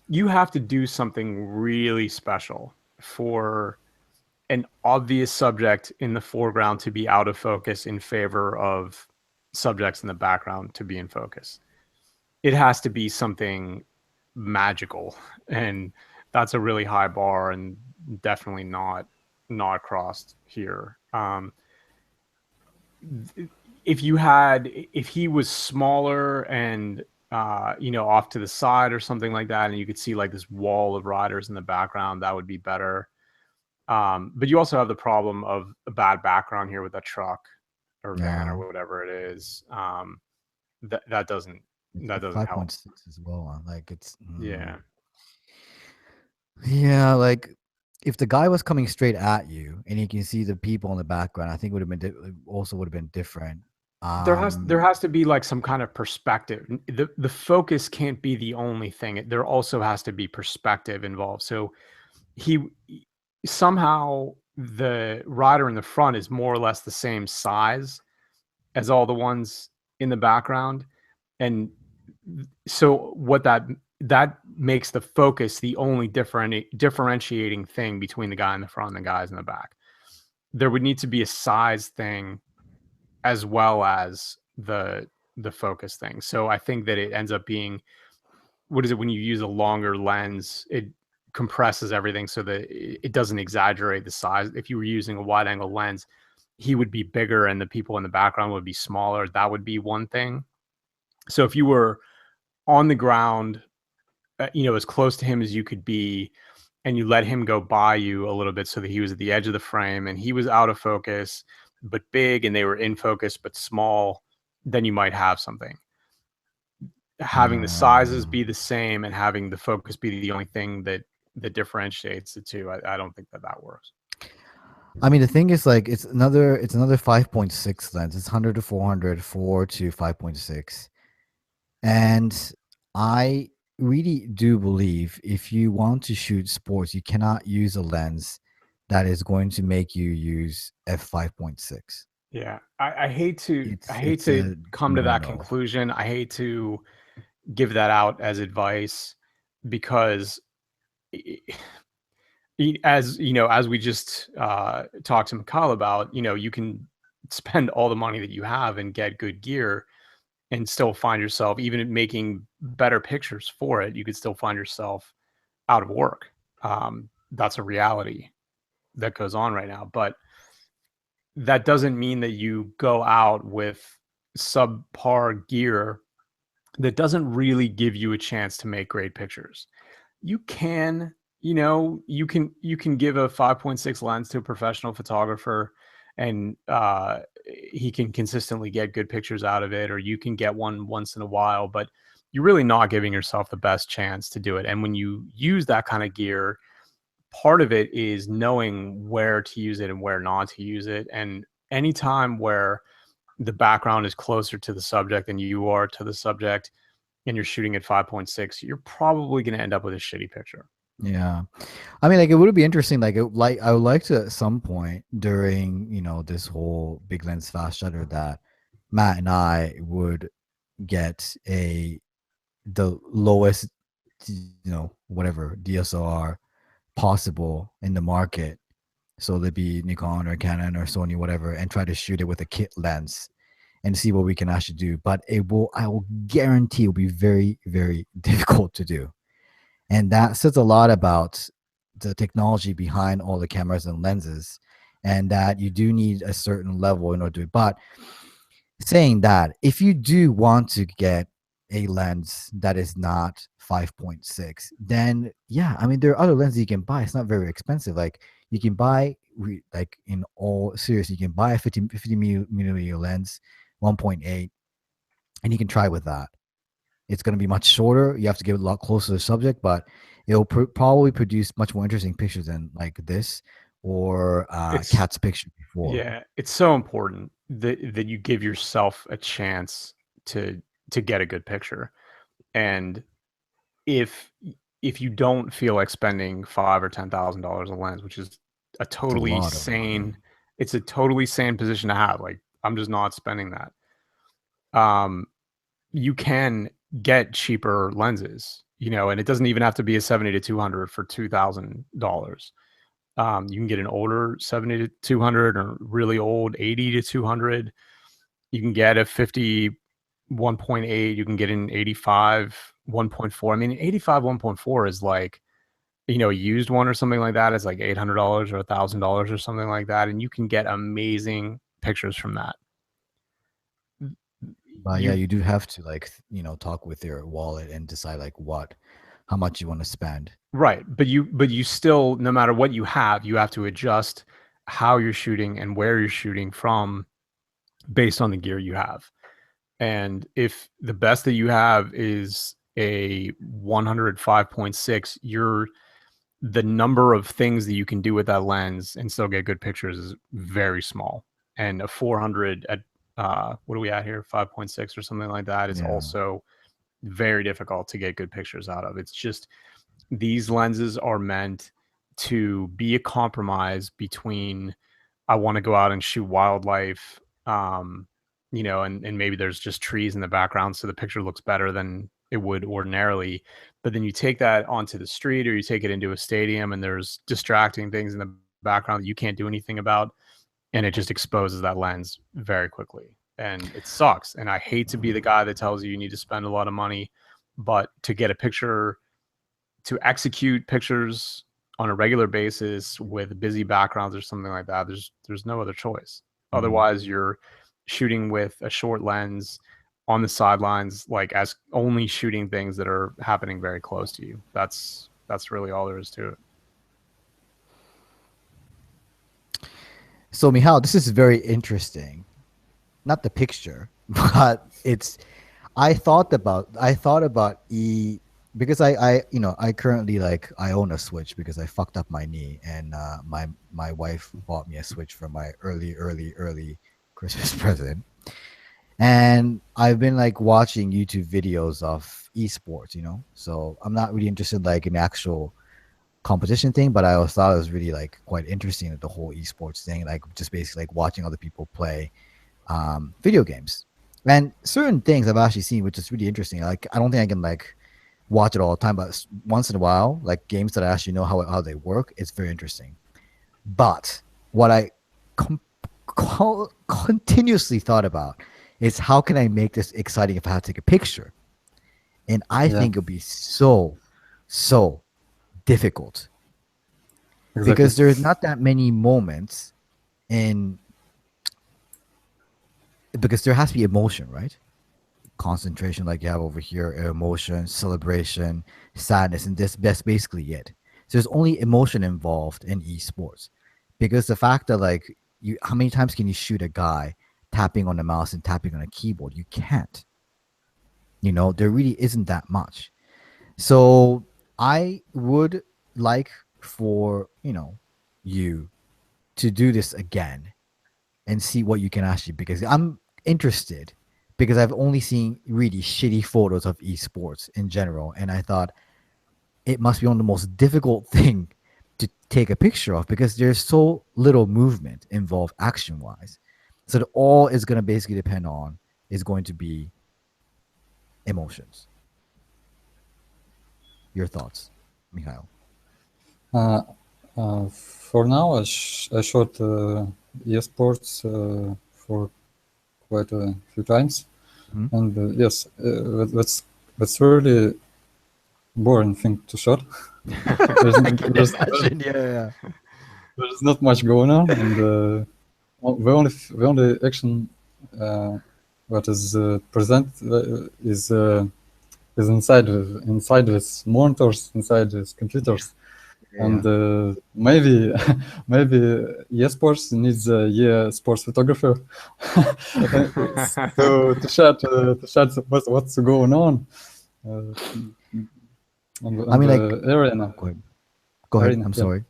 Speaker 2: You have to do something really special for an obvious subject in the foreground to be out of focus in favor of subjects in the background to be in focus. It has to be something magical, and that's a really high bar, and definitely not crossed here. If he was smaller and off to the side or something like that, and you could see like this wall of riders in the background, that would be better. But you also have the problem of a bad background here with a truck or van or whatever it is. That doesn't help.
Speaker 1: 5.6 as well. Like it's like if the guy was coming straight at you and you can see the people in the background, I think it would have been different.
Speaker 2: There has to be like some kind of perspective. The focus can't be the only thing. There also has to be perspective involved. So somehow the rider in the front is more or less the same size as all the ones in the background, and so what that makes the focus the only differentiating thing between the guy in the front and the guys in the back. There would need to be a size thing as well as the focus thing. So I think that it ends up being, what is it, when you use a longer lens, it compresses everything so that it doesn't exaggerate the size. If you were using a wide angle lens, he would be bigger and the people in the background would be smaller. That would be one thing. So if you were on the ground, as close to him as you could be, and you let him go by you a little bit so that he was at the edge of the frame and he was out of focus but big, and they were in focus but small, then you might have something. Having the sizes be the same and having the focus be the only thing that differentiates the two, I don't think that works.
Speaker 1: I mean, the thing is, like, it's another 5.6 lens. It's 100 to 400, 4 to 5.6. And I really do believe if you want to shoot sports, you cannot use a lens that is going to make you use f5.6.
Speaker 2: Yeah, I hate to come to that conclusion. I hate to give that out as advice because As you know, as we just talked to Mikhail about, you can spend all the money that you have and get good gear and still find yourself, even making better pictures for it, you could still find yourself out of work. That's a reality that goes on right now. But that doesn't mean that you go out with subpar gear that doesn't really give you a chance to make great pictures. You can, you can give a 5.6 lens to a professional photographer and he can consistently get good pictures out of it, or you can get one once in a while, but you're really not giving yourself the best chance to do it. And when you use that kind of gear, part of it is knowing where to use it and where not to use it. And anytime where the background is closer to the subject than you are to the subject and you're shooting at 5.6, you're probably going to end up with a shitty picture.
Speaker 1: Yeah, I mean, like, it would be interesting. Like, I would like to at some point during this whole big lens fast shutter that Matt and I would get the lowest whatever DSLR possible in the market. So there'd be Nikon or Canon or Sony, whatever, and try to shoot it with a kit lens and see what we can actually do. But I will guarantee it will be very, very difficult to do. And that says a lot about the technology behind all the cameras and lenses, and that you do need a certain level in order to do it. But saying that, if you do want to get a lens that is not 5.6, then yeah, I mean, there are other lenses you can buy. It's not very expensive. Like, you can buy, like, in all serious, you can buy a 50 millimeter lens, 1.8, and you can try with that. It's going to be much shorter. You have to get a lot closer to the subject, but it'll probably produce much more interesting pictures than like this or Cat's picture before.
Speaker 2: Yeah, it's so important that you give yourself a chance to get a good picture. And if you don't feel like spending $5,000 or $10,000 a lens, which is a totally sane, it's a totally sane position to have. Like, I'm just not spending that. You can get cheaper lenses, and it doesn't even have to be a 70 to 200 for $2,000. You can get an older 70 to 200 or really old 80 to 200. You can get a 50 1.8. You can get an 85 1.4. I mean, 85 1.4 is like, a used one or something like that is like $800 or $1,000 or something like that. And you can get amazing pictures from that.
Speaker 1: But yeah, you do have to, like, talk with your wallet and decide like how much you want to spend.
Speaker 2: Right. But you still, no matter what you have to adjust how you're shooting and where you're shooting from based on the gear you have. And if the best that you have is a 105.6, the number of things that you can do with that lens and still get good pictures is very small. And a 400 at what are we at here, 5.6 or something like that, is also very difficult to get good pictures out of. It's just, these lenses are meant to be a compromise between, I want to go out and shoot wildlife, and maybe there's just trees in the background, so the picture looks better than it would ordinarily. But then you take that onto the street, or you take it into a stadium, and there's distracting things in the background that you can't do anything about, and it just exposes that lens very quickly. And it sucks. And I hate to be the guy that tells you need to spend a lot of money, but to get a picture, to execute pictures on a regular basis with busy backgrounds or something like that, there's no other choice. Otherwise, you're shooting with a short lens on the sidelines, like, as only shooting things that are happening very close to you. That's really all there is to it.
Speaker 1: So, Michal, this is very interesting. Not the picture, but I thought about because I currently, like, I own a Switch because I fucked up my knee, and my wife bought me a Switch for my early Christmas present. And I've been, like, watching YouTube videos of esports, so I'm not really interested, like, in actual competition thing, but I always thought it was really, like, quite interesting, the whole esports thing, like, just basically, like, watching other people play video games. And certain things I've actually seen, which is really interesting. Like, I don't think I can, like, watch it all the time, but once in a while, like games that I actually know how they work, it's very interesting. But what I continuously thought about is how can I make this exciting if I have to take a picture? And I
Speaker 3: Yeah,
Speaker 1: think it'll be so difficult
Speaker 3: exactly.
Speaker 1: because there's not that many moments in because there has to be emotion, right? Concentration like you have over here, emotion, celebration, sadness, and that's basically it. So there's only emotion involved in esports because the fact that like you how many times can you shoot a guy tapping on the mouse and tapping on a keyboard? You can't. There really isn't that much. So I would like for you to do this again and see what you can actually, because I'm interested because I've only seen really shitty photos of esports in general, and I thought it must be one of the most difficult thing to take a picture of because there's so little movement involved action wise. So that all is going to basically depend on is going to be emotions. Your thoughts, Mikhail?
Speaker 3: Uh, for now, I shot esports for quite a few times, and yes, that's really boring thing to shot.
Speaker 1: Yeah.
Speaker 3: There's not much going on, and the only action that is present is inside these monitors, inside these computers. And maybe esports needs a sports photographer to shot what's going on
Speaker 1: I mean, like,
Speaker 3: the arena.
Speaker 1: go ahead.
Speaker 3: Arena,
Speaker 1: I'm
Speaker 3: yeah.
Speaker 1: sorry.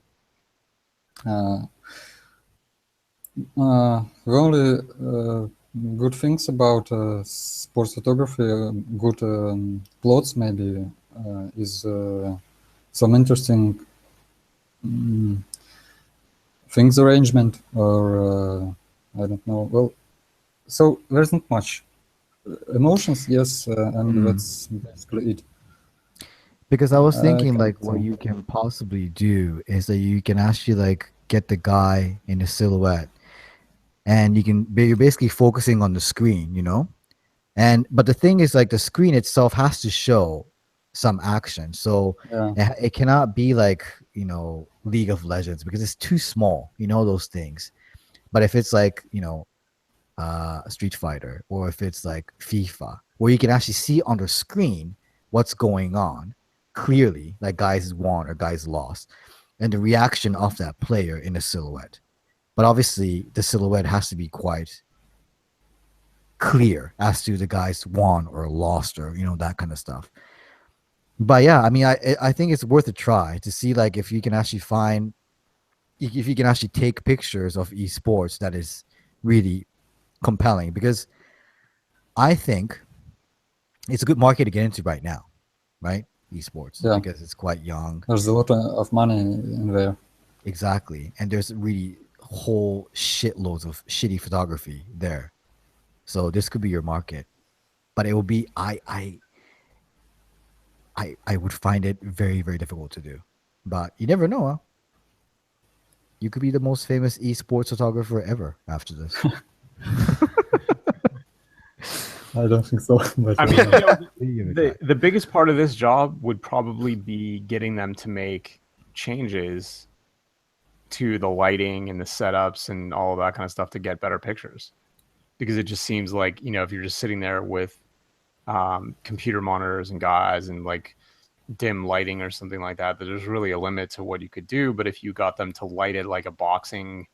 Speaker 3: The only good things about sports photography, good plots maybe, is some interesting things arrangement, or I don't know. Well, so there's not much emotions, yes, and that's basically it.
Speaker 1: Because I was thinking like
Speaker 3: can't
Speaker 1: what
Speaker 3: say.
Speaker 1: you can possibly do is that you can actually like get the guy in a silhouette and you're basically focusing on the screen, but the thing is like the screen itself has to show some action. So
Speaker 3: Yeah,
Speaker 1: it cannot be like, League of Legends because it's too small, those things. But if it's like, Street Fighter, or if it's like FIFA, where you can actually see on the screen what's going on clearly, like guys won or guys lost, and the reaction of that player in a silhouette. But obviously, the silhouette has to be quite clear as to the guys won or lost, or that kind of stuff. But yeah, I mean, I think it's worth a try to see like if you can actually take pictures of esports that is really compelling, because I think it's a good market to get into right now, right? Esports,
Speaker 3: yeah.
Speaker 1: because it's quite young.
Speaker 3: There's a lot of money in there.
Speaker 1: Exactly. And there's really whole shitloads of shitty photography there. So this could be your market. But it will be I would find it very, very difficult to do. But you never know, huh? You could be the most famous esports photographer ever after this.
Speaker 3: I don't think so. But
Speaker 2: I mean, the biggest part of this job would probably be getting them to make changes to the lighting and the setups and all of that kind of stuff to get better pictures. Because it just seems like, if you're just sitting there with computer monitors and guys and like dim lighting or something like that, that there's really a limit to what you could do. But if you got them to light it like a boxing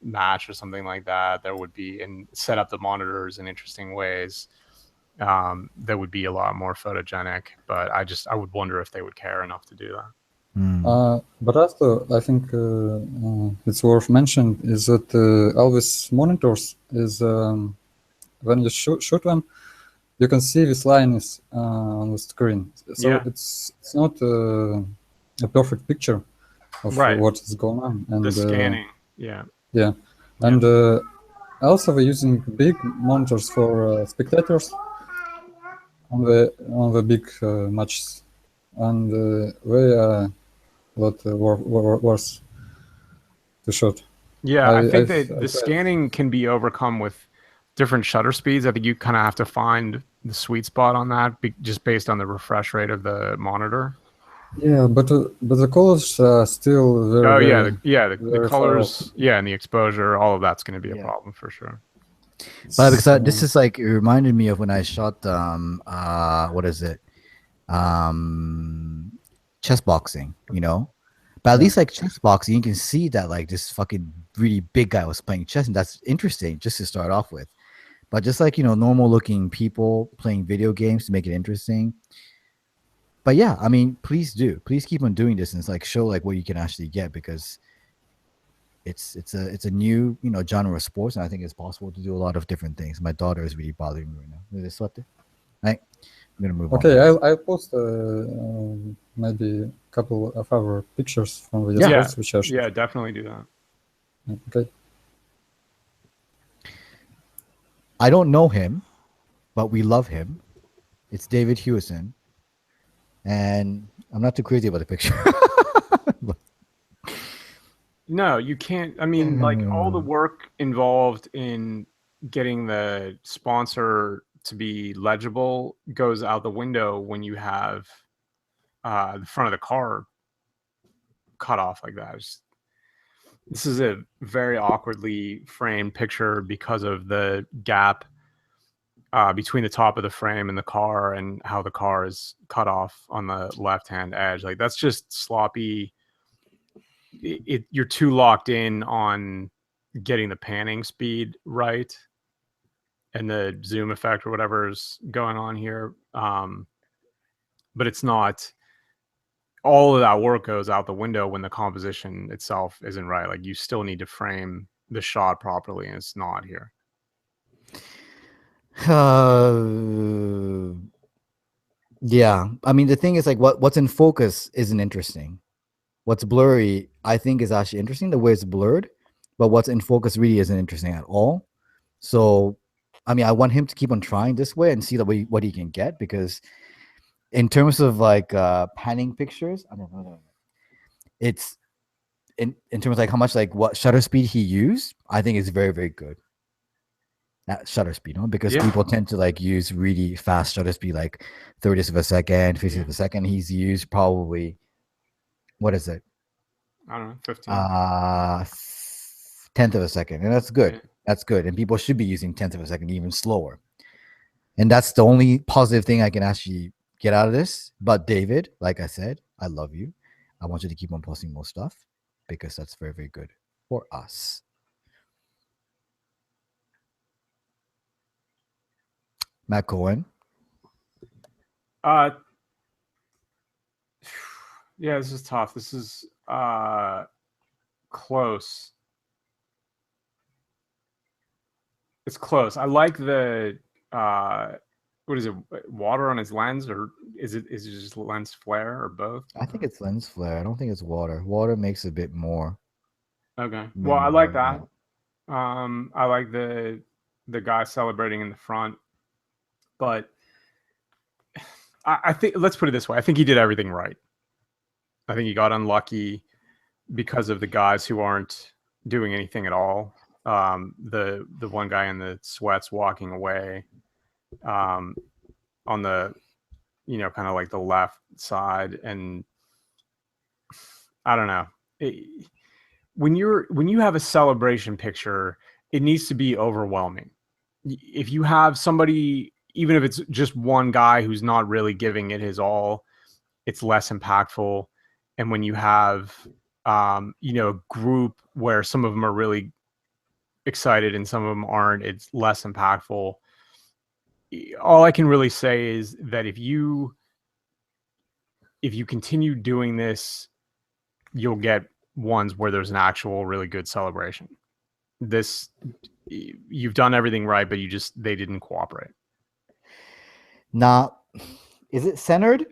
Speaker 2: match or something like that, there would be, and set up the monitors in interesting ways, that would be a lot more photogenic. But I would wonder if they would care enough to do that.
Speaker 3: But also, I think it's worth mentioning is that all these monitors is when you shoot them, you can see this line is on the screen. So
Speaker 2: Yeah.
Speaker 3: it's not a perfect picture of
Speaker 2: Right.
Speaker 3: what is going on. And
Speaker 2: The scanning, yeah.
Speaker 3: And also we're using big monitors for spectators on the big matches. and way a lot worse to shoot.
Speaker 2: Yeah, I think that
Speaker 3: I
Speaker 2: the
Speaker 3: tried.
Speaker 2: scanning can be overcome with different shutter speeds. I think you kind of have to find the sweet spot on that, just based on the refresh rate of the monitor.
Speaker 3: Yeah, but the colors are still very
Speaker 2: Oh yeah,
Speaker 3: very
Speaker 2: the
Speaker 3: very far off.
Speaker 2: colors, yeah, and the exposure, all of that's going to be a
Speaker 1: Yeah.
Speaker 2: problem for sure.
Speaker 1: But because
Speaker 3: So,
Speaker 1: this is like, it reminded me of when I shot what is it, chess boxing, you know. But at
Speaker 3: yeah.
Speaker 1: least like chess boxing, you can see that like this fucking really big guy was playing chess, and that's interesting just to start off with. But just like, you know, normal looking people playing video games to make it interesting. But yeah, I mean, please keep on doing this and it's like show like what you can actually get, because it's a new, you know, genre of sports, and I think it's possible to do a lot of different things. My daughter is really bothering me right now. Is this what? Right, I'm gonna move
Speaker 3: Okay,
Speaker 1: on.
Speaker 3: I'll post maybe a couple of our pictures from the
Speaker 2: Yeah,
Speaker 3: sports which I shot.
Speaker 2: yeah, definitely do that.
Speaker 3: Okay.
Speaker 1: I don't know him, but we love him. It's David Hewison, and I'm not too crazy about the picture.
Speaker 2: No, you can't. I mean, like all the work involved in getting the sponsor to be legible goes out the window when you have the front of the car cut off like that. This is a very awkwardly framed picture because of the gap between the top of the frame and the car, and how the car is cut off on the left-hand edge. Like that's just sloppy. You're too locked in on getting the panning speed right and the zoom effect or whatever is going on here. But it's not, all of that work goes out the window when the composition itself isn't right. Like you still need to frame the shot properly, and it's not here.
Speaker 1: Yeah, I mean the thing is like what's in focus isn't interesting. What's blurry, I think, is actually interesting the way it's blurred, but what's in focus really isn't interesting at all. So, I mean, I want him to keep on trying this way and see what he can get, because in terms of like panning pictures, I don't know. It's in terms of like how much like what shutter speed he used, I think is very, very good. That shutter speed, no? Because
Speaker 2: Yeah.
Speaker 1: people tend to like use really fast shutter speed, like 30th of a second, 50th of a second. He's used probably, what is it?
Speaker 2: I don't know, 15.
Speaker 1: 10th of a second, and that's good.
Speaker 2: Yeah.
Speaker 1: That's good, and people should be using 10th of a second, even slower. And that's the only positive thing I can actually get out of this. But David, like I said, I love you. I want you to keep on posting more stuff, because that's very, very good for us. Matt Cohen.
Speaker 2: Yeah, this is tough. This is close. It's close. I like the what is it? Water on his lens, or is it just lens flare, or both?
Speaker 1: I think it's lens flare. I don't think it's water. Water makes a bit more.
Speaker 2: Okay. Well, I like that. I like the guy celebrating in the front, but I think, let's put it this way. I think he did everything right. I think he got unlucky because of the guys who aren't doing anything at all. The one guy in the sweats walking away on the, you know, kind of like the left side. And I don't know. When you have a celebration picture, it needs to be overwhelming. If you have somebody, even if it's just one guy who's not really giving it his all, it's less impactful. And when you have, you know, a group where some of them are really excited and some of them aren't, it's less impactful. All I can really say is that if you continue doing this, you'll get ones where there's an actual really good celebration. You've done everything right, but they didn't cooperate.
Speaker 1: Now, is it centered?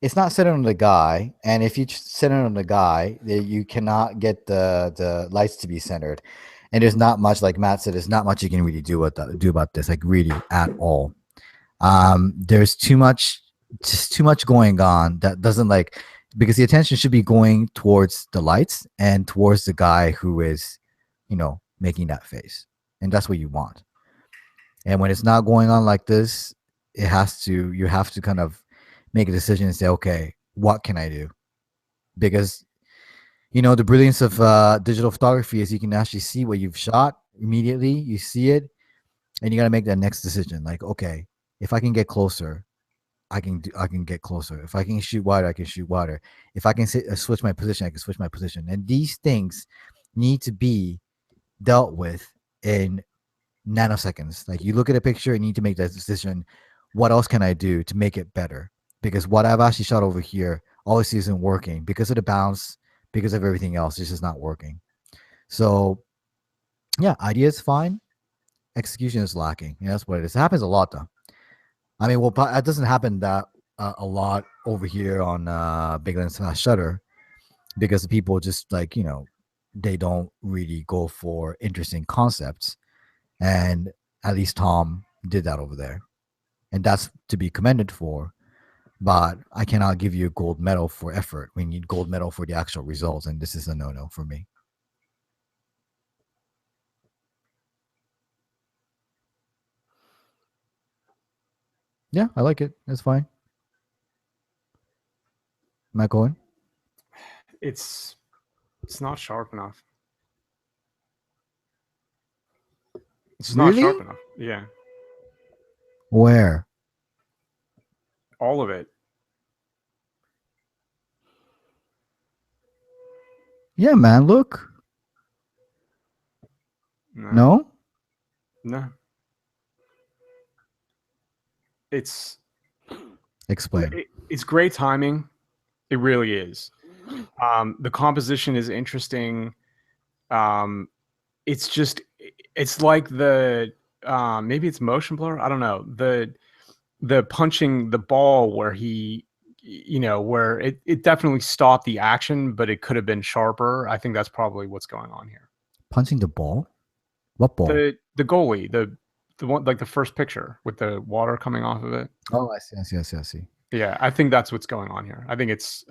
Speaker 1: It's not centered on the guy, and if you center it on the guy, you cannot get the lights to be centered. And there's not much, like Matt said, there's not much you can really do about this, like really at all. There's too much just too much going on that doesn't like, because the attention should be going towards the lights and towards the guy who is, making that face. And that's what you want. And when it's not going on like this, you have to kind of make a decision and say, okay, what can I do? Because, the brilliance of digital photography is you can actually see what you've shot immediately. You see it, and you got to make that next decision. Like, okay, if I can get closer, I can get closer. If I can shoot wider, I can shoot wider. If I can switch my position, I can switch my position. And these things need to be dealt with in nanoseconds. Like, you look at a picture and you need to make that decision. What else can I do to make it better? Because what I've actually shot over here obviously isn't working because of the bounce, because of everything else. It's just not working. So yeah, idea is fine. Execution is lacking. Yeah, that's what it is. It happens a lot though. I mean, well, it doesn't happen that a lot over here on Big Lens Shutter, because the people just like, they don't really go for interesting concepts. And at least Tom did that over there. And that's to be commended for. But I cannot give you a gold medal for effort. We need gold medal for the actual results. And this is a no-no for me. Yeah, I like it. It's fine. Am I going?
Speaker 2: It's not sharp enough. It's not
Speaker 1: Really?
Speaker 2: sharp enough. Yeah.
Speaker 1: Where?
Speaker 2: All of it.
Speaker 1: Yeah, man, look. No?
Speaker 2: No. It's
Speaker 1: Explain.
Speaker 2: It's great timing. It really is. The composition is interesting. It's just, it's like the maybe it's motion blur. I don't know. The punching the ball where he, where it definitely stopped the action, but it could have been sharper. I think that's probably what's going on here.
Speaker 1: Punching the ball? What ball?
Speaker 2: The goalie, the one, like the first picture with the water coming off of it.
Speaker 1: Oh, I see.
Speaker 2: Yeah, I think that's what's going on here. I think it's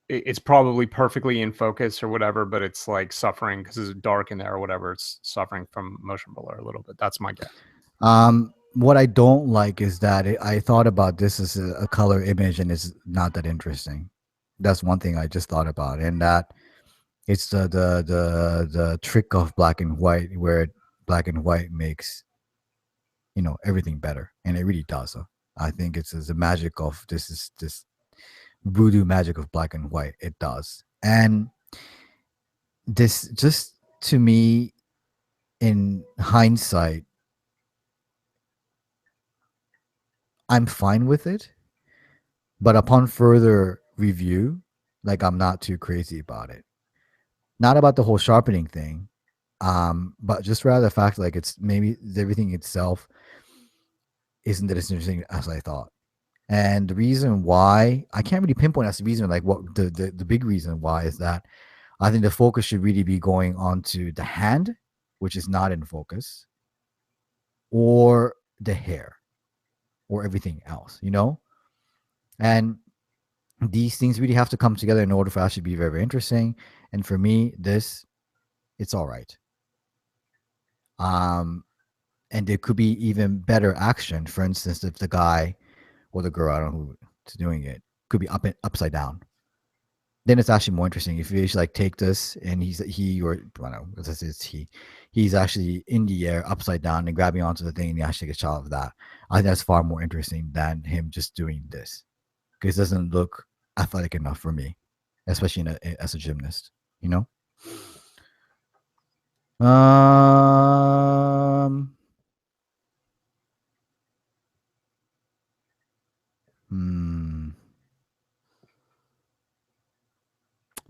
Speaker 2: it's probably perfectly in focus or whatever, but it's like suffering because it's dark in there or whatever. It's suffering from motion blur a little bit. That's my guess.
Speaker 1: What I don't like is that I thought about this as a color image and it's not that interesting. That's one thing I just thought about, and that it's the trick of black and white, where black and white makes everything better, and it really does. I think it's the magic of this voodoo magic of black and white. It does, and this just to me, in hindsight, I'm fine with it, but upon further review, like, I'm not too crazy about it. Not about the whole sharpening thing, but just rather the fact, like, it's maybe everything itself isn't as interesting as I thought. And the reason why, I can't really pinpoint as the reason, like what the big reason why is that I think the focus should really be going onto the hand, which is not in focus, or the hair, or everything else, And these things really have to come together in order for it to be very, very interesting. And for me, it's all right. And there could be even better action. For instance, if the guy or the girl, I don't know who's doing it, could be upside down. Then it's actually more interesting. If you actually like take this and he's actually in the air upside down and grabbing onto the thing and he actually gets a shot of that. I think that's far more interesting than him just doing this, because it doesn't look athletic enough for me, especially as a gymnast,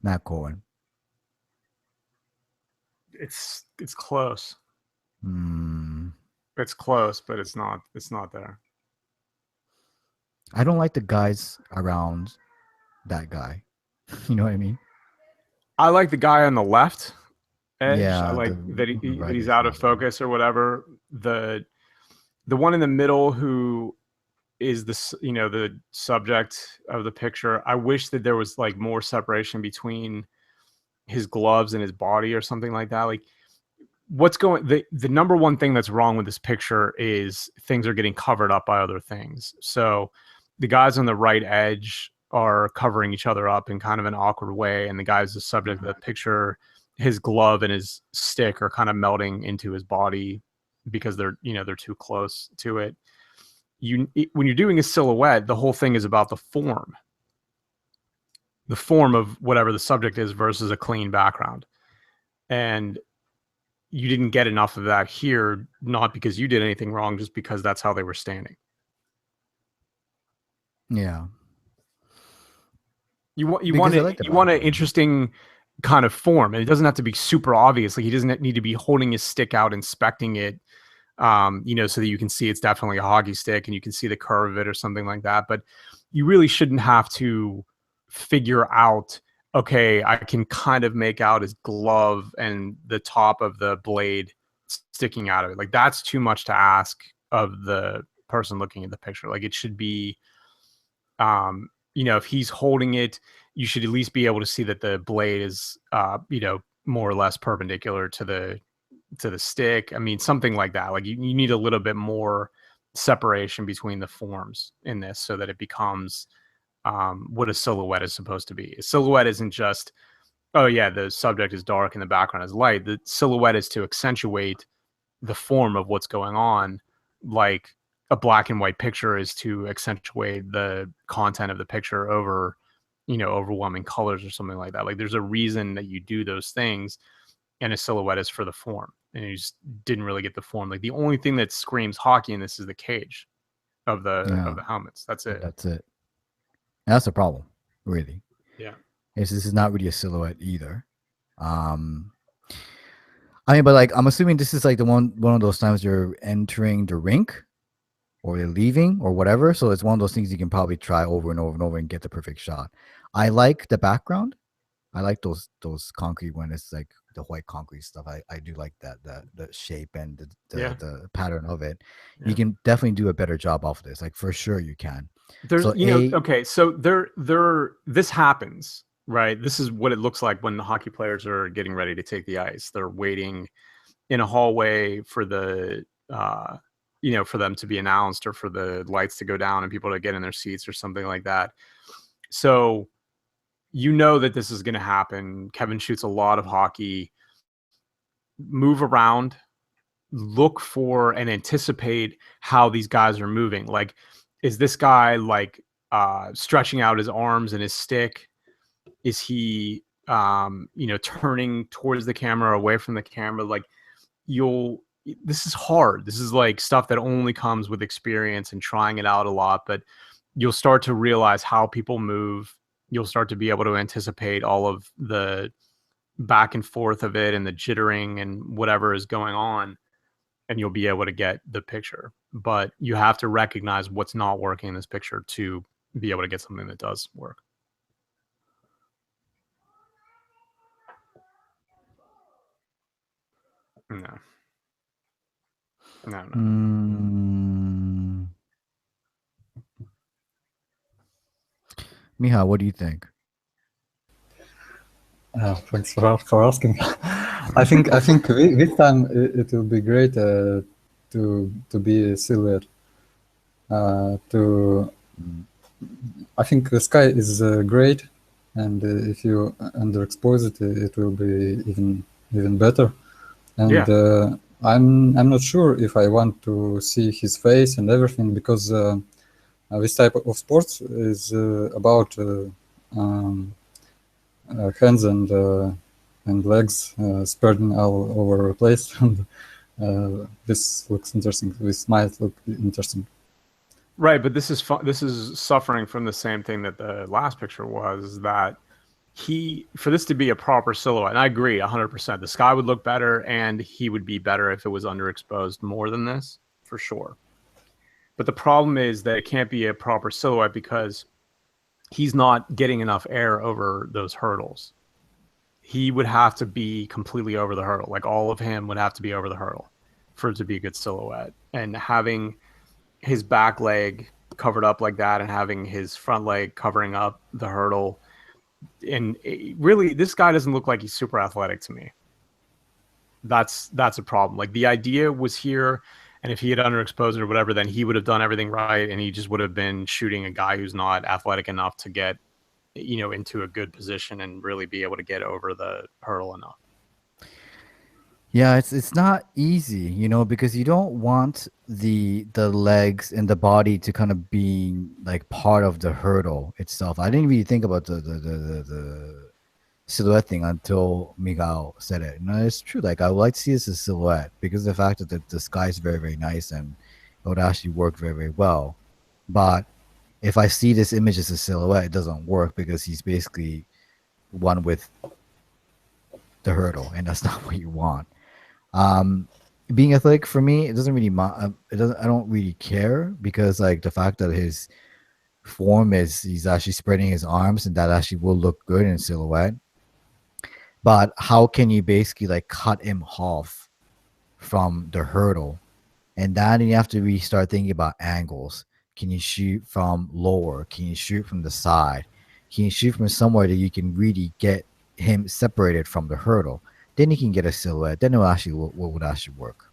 Speaker 1: Matt Cohen.
Speaker 2: It's close. It's close, but it's not there.
Speaker 1: I don't like the guys around that guy. You know what I mean?
Speaker 2: I like the guy on the left edge.
Speaker 1: Yeah,
Speaker 2: I like that he's out of focus or whatever. The one in the middle who is this, you know, the subject of the picture. I wish that there was like more separation between his gloves and his body or something like that. Like what's going, the number one thing that's wrong with this picture is things are getting covered up by other things. So the guys on the right edge are covering each other up in kind of an awkward way, and the guys the subject of the picture, his glove and his stick are kind of melting into his body because they're, you know, they're too close to it. When you're doing a silhouette, the whole thing is about the form of whatever the subject is versus a clean background. And you didn't get enough of that here, not because you did anything wrong, just because that's how they were standing.
Speaker 1: Yeah.
Speaker 2: You want an interesting kind of form, and it doesn't have to be super obvious. Like he doesn't need to be holding his stick out, inspecting it, you know, so that you can see it's definitely a hockey stick and you can see the curve of it or something like that. But you really shouldn't have to figure out, okay, I can kind of make out his glove and the top of the blade sticking out of it. Like that's too much to ask of the person looking at the picture. Like it should be, you know, if he's holding it, you should at least be able to see that the blade is, you know, more or less perpendicular to the stick. I mean, something like that. Like you need a little bit more separation between the forms in this so that it becomes what a silhouette is supposed to be. A silhouette isn't just, oh yeah, the subject is dark and the background is light. The silhouette is to accentuate the form of what's going on, like a black and white picture is to accentuate the content of the picture over, you know, overwhelming colors or something like that. Like there's a reason that you do those things, and a silhouette is for the form. And you just didn't really get the form. Like the only thing that screams hockey in this is the cage of the helmets. That's it.
Speaker 1: That's it. That's the problem, really.
Speaker 2: Yeah.
Speaker 1: This is not really a silhouette either. I mean, but like I'm assuming this is like the one of those times you're entering the rink or you're leaving or whatever. So it's one of those things you can probably try over and over and over and get the perfect shot. I like the background. I like those concrete when it's like the white concrete stuff. I do like that the shape and the pattern of it. Yeah. You can definitely do a better job off of this. Like for sure you can.
Speaker 2: There's okay, so this happens, right? This is what it looks like when the hockey players are getting ready to take the ice. They're waiting in a hallway for the you know, for them to be announced or for the lights to go down and people to get in their seats or something like that. So you know that this is going to happen. Kevin shoots a lot of hockey. Move around, look for and anticipate how these guys are moving. Like, is this guy like stretching out his arms and his stick? Is he, you know, turning towards the camera, away from the camera? Like this is hard. This is like stuff that only comes with experience and trying it out a lot, but you'll start to realize how people move. You'll start to be able to anticipate all of the back and forth of it and the jittering and whatever is going on, and you'll be able to get the picture. But you have to recognize what's not working in this picture to be able to get something that does work. No.
Speaker 1: Miha, what do you think?
Speaker 3: Thanks for asking. I think this time it will be great to be a silhouette. I think the sky is great, and if you underexpose it, it will be even better. And I'm not sure if I want to see his face and everything, because this type of sports is about hands and legs spreading all over the place. And this looks interesting. This might look interesting.
Speaker 2: Right, but this is suffering from the same thing that the last picture was, that for this to be a proper silhouette, and I agree 100%, the sky would look better and he would be better if it was underexposed more than this, for sure. But the problem is that it can't be a proper silhouette because he's not getting enough air over those hurdles. He would have to be completely over the hurdle. Like all of him would have to be over the hurdle for it to be a good silhouette. And having his back leg covered up like that and having his front leg covering up the hurdle. And really, this guy doesn't look like he's super athletic to me. That's a problem. Like, the idea was here, and if he had underexposed or whatever, then he would have done everything right, and he just would have been shooting a guy who's not athletic enough to get, into a good position and really be able to get over the hurdle enough.
Speaker 1: Yeah, it's not easy, because you don't want the legs and the body to kind of be like part of the hurdle itself. I didn't really think about the silhouette thing until Miguel said it. It's true. Like, I would like to see this as a silhouette because of the fact that the sky is very, very nice and it would actually work very, very well. But if I see this image as a silhouette, it doesn't work because he's basically one with the hurdle, and that's not what you want. Being athletic for me, it doesn't really I don't really care because like the fact that his form is he's actually spreading his arms and that actually will look good in silhouette. But how can you basically like cut him off from the hurdle? And then you have to really start thinking about angles. Can you shoot from lower? Can you shoot from the side? Can you shoot from somewhere that you can really get him separated from the hurdle? Then you can get a silhouette. Then it will actually what would actually work.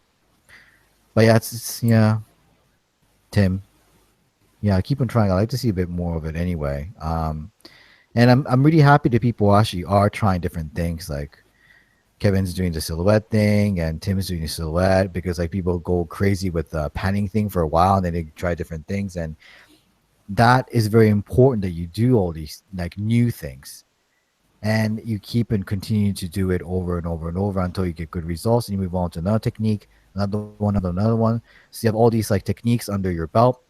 Speaker 1: But yeah, it's Tim. Yeah, keep on trying. I like to see a bit more of it anyway. And I'm really happy that people actually are trying different things. Like Kevin's doing the silhouette thing, and Tim's doing the silhouette because like people go crazy with the panning thing for a while, and then they try different things, and that is very important that you do all these like new things. And you keep and continue to do it over and over and over until you get good results, and you move on to another technique, another one. So you have all these like techniques under your belt,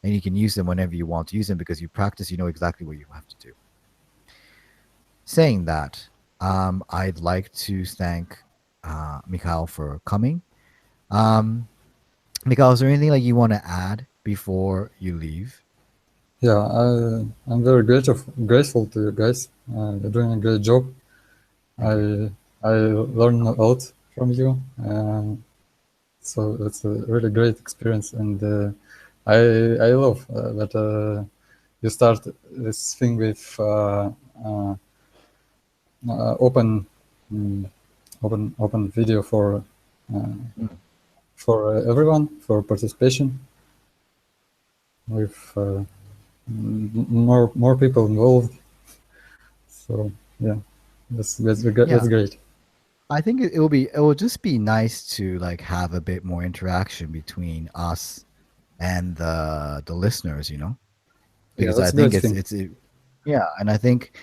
Speaker 1: and you can use them whenever you want to use them because you practice. You know exactly what you have to do. Saying that, I'd like to thank Mikhail for coming. Mikhail, is there anything like you want to add before you leave?
Speaker 3: Yeah, I'm very grateful to you guys. You're doing a great job. I learned a lot from you, so it's a really great experience. And I love that you start this thing with open video for everyone, for participation, with more people involved. So yeah, that's great.
Speaker 1: I think it will just be nice to like have a bit more interaction between us and the listeners, because
Speaker 3: Yeah,
Speaker 1: I think yeah, and I think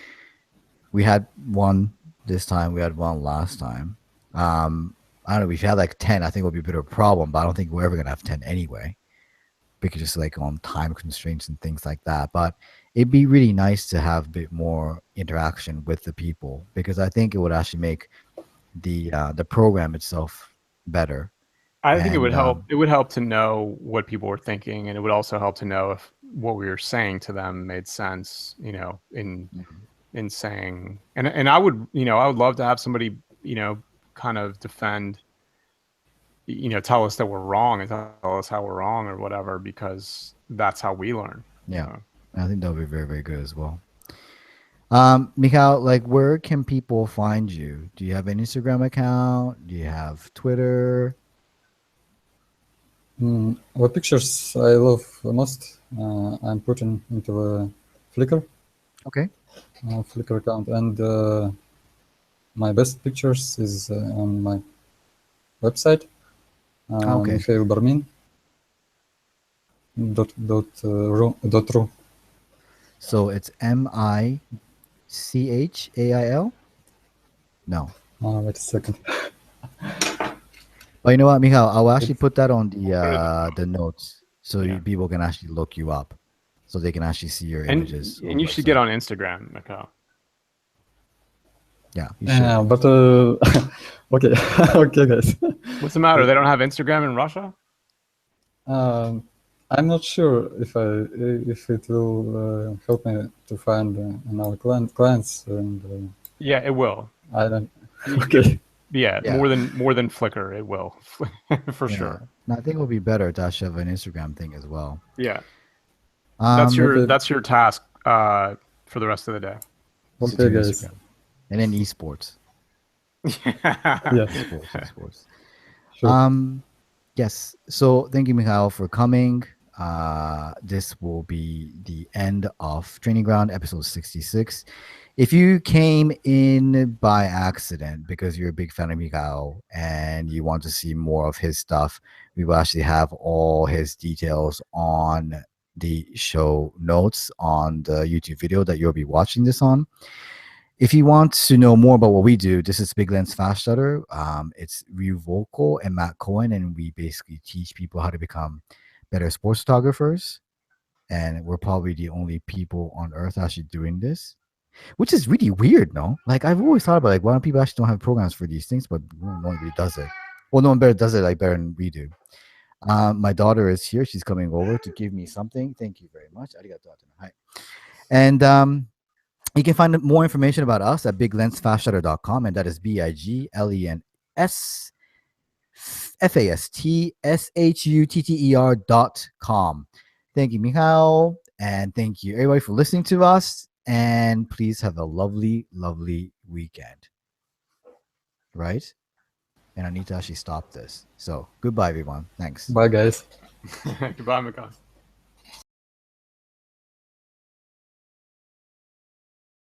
Speaker 1: we had one this time, we had one last time. I don't know, we've had like 10. I think it would be a bit of a problem, but I don't think we're ever gonna have 10 anyway, because just like on time constraints and things like that. But it'd be really nice to have a bit more interaction with the people, because I think it would actually make the program itself better.
Speaker 2: I think it would help. It would help to know what people were thinking, and it would also help to know if what we were saying to them made sense. In saying, and I would, I would love to have somebody, kind of defend, tell us that we're wrong and tell us how we're wrong or whatever, because that's how we learn.
Speaker 1: Yeah, I think that would be very, very good as well. Mikhail, like, where can people find you? Do you have an Instagram account? Do you have Twitter?
Speaker 3: What pictures I love the most, I'm putting into a Flickr.
Speaker 1: Okay.
Speaker 3: Flickr account, and my best pictures is on my website.
Speaker 1: Okay.
Speaker 3: Mikhail Barmin. .ru.
Speaker 1: So it's MICHAIL? No.
Speaker 3: Wait a second.
Speaker 1: But you know what, Mikhail? I'll actually put that on the notes so people can actually look you up, so they can actually see your images.
Speaker 2: And you should get on Instagram, Mikhail.
Speaker 1: Yeah, you should.
Speaker 3: Yeah, but okay, okay, guys.
Speaker 2: What's the matter? They don't have Instagram in Russia?
Speaker 3: I'm not sure if it will help me to find our clients, and
Speaker 2: yeah, it will.
Speaker 3: I don't. Okay.
Speaker 2: Yeah, more than Flickr, it will for sure.
Speaker 1: And I think it would be better to actually have an Instagram thing as well.
Speaker 2: Yeah.
Speaker 3: Okay.
Speaker 2: That's your task for the rest of the day.
Speaker 1: to
Speaker 3: Okay,
Speaker 1: do
Speaker 3: guys.
Speaker 1: Instagram. And then esports.
Speaker 3: Yeah,
Speaker 1: Esports.
Speaker 3: sure.
Speaker 1: Yes. So thank you, Mikhail, for coming. This will be the end of Training Ground episode 66. If you came in by accident because you're a big fan of Mikhail and you want to see more of his stuff, we will actually have all his details on the show notes on the YouTube video that you'll be watching this on. If you want to know more about what we do, this is Big Lens Fast Shutter. It's Ryu Volko and Matt Cohen, and we basically teach people how to become better sports photographers. And we're probably the only people on earth actually doing this, which is really weird, no? Like I've always thought about like why don't people actually don't have programs for these things, but no one really does it. Well, no one better does it like better than we do. My daughter is here. She's coming over to give me something. Thank you very much. Arigatou. Hi. And you can find more information about us at biglensfastshutter.com, and that is biglensfastshutter.com. Thank you, Michal, and thank you everybody for listening to us. And please have a lovely, lovely weekend. Right? And I need to actually stop this. So goodbye, everyone. Thanks.
Speaker 3: Bye, guys.
Speaker 2: Goodbye, Mikhail.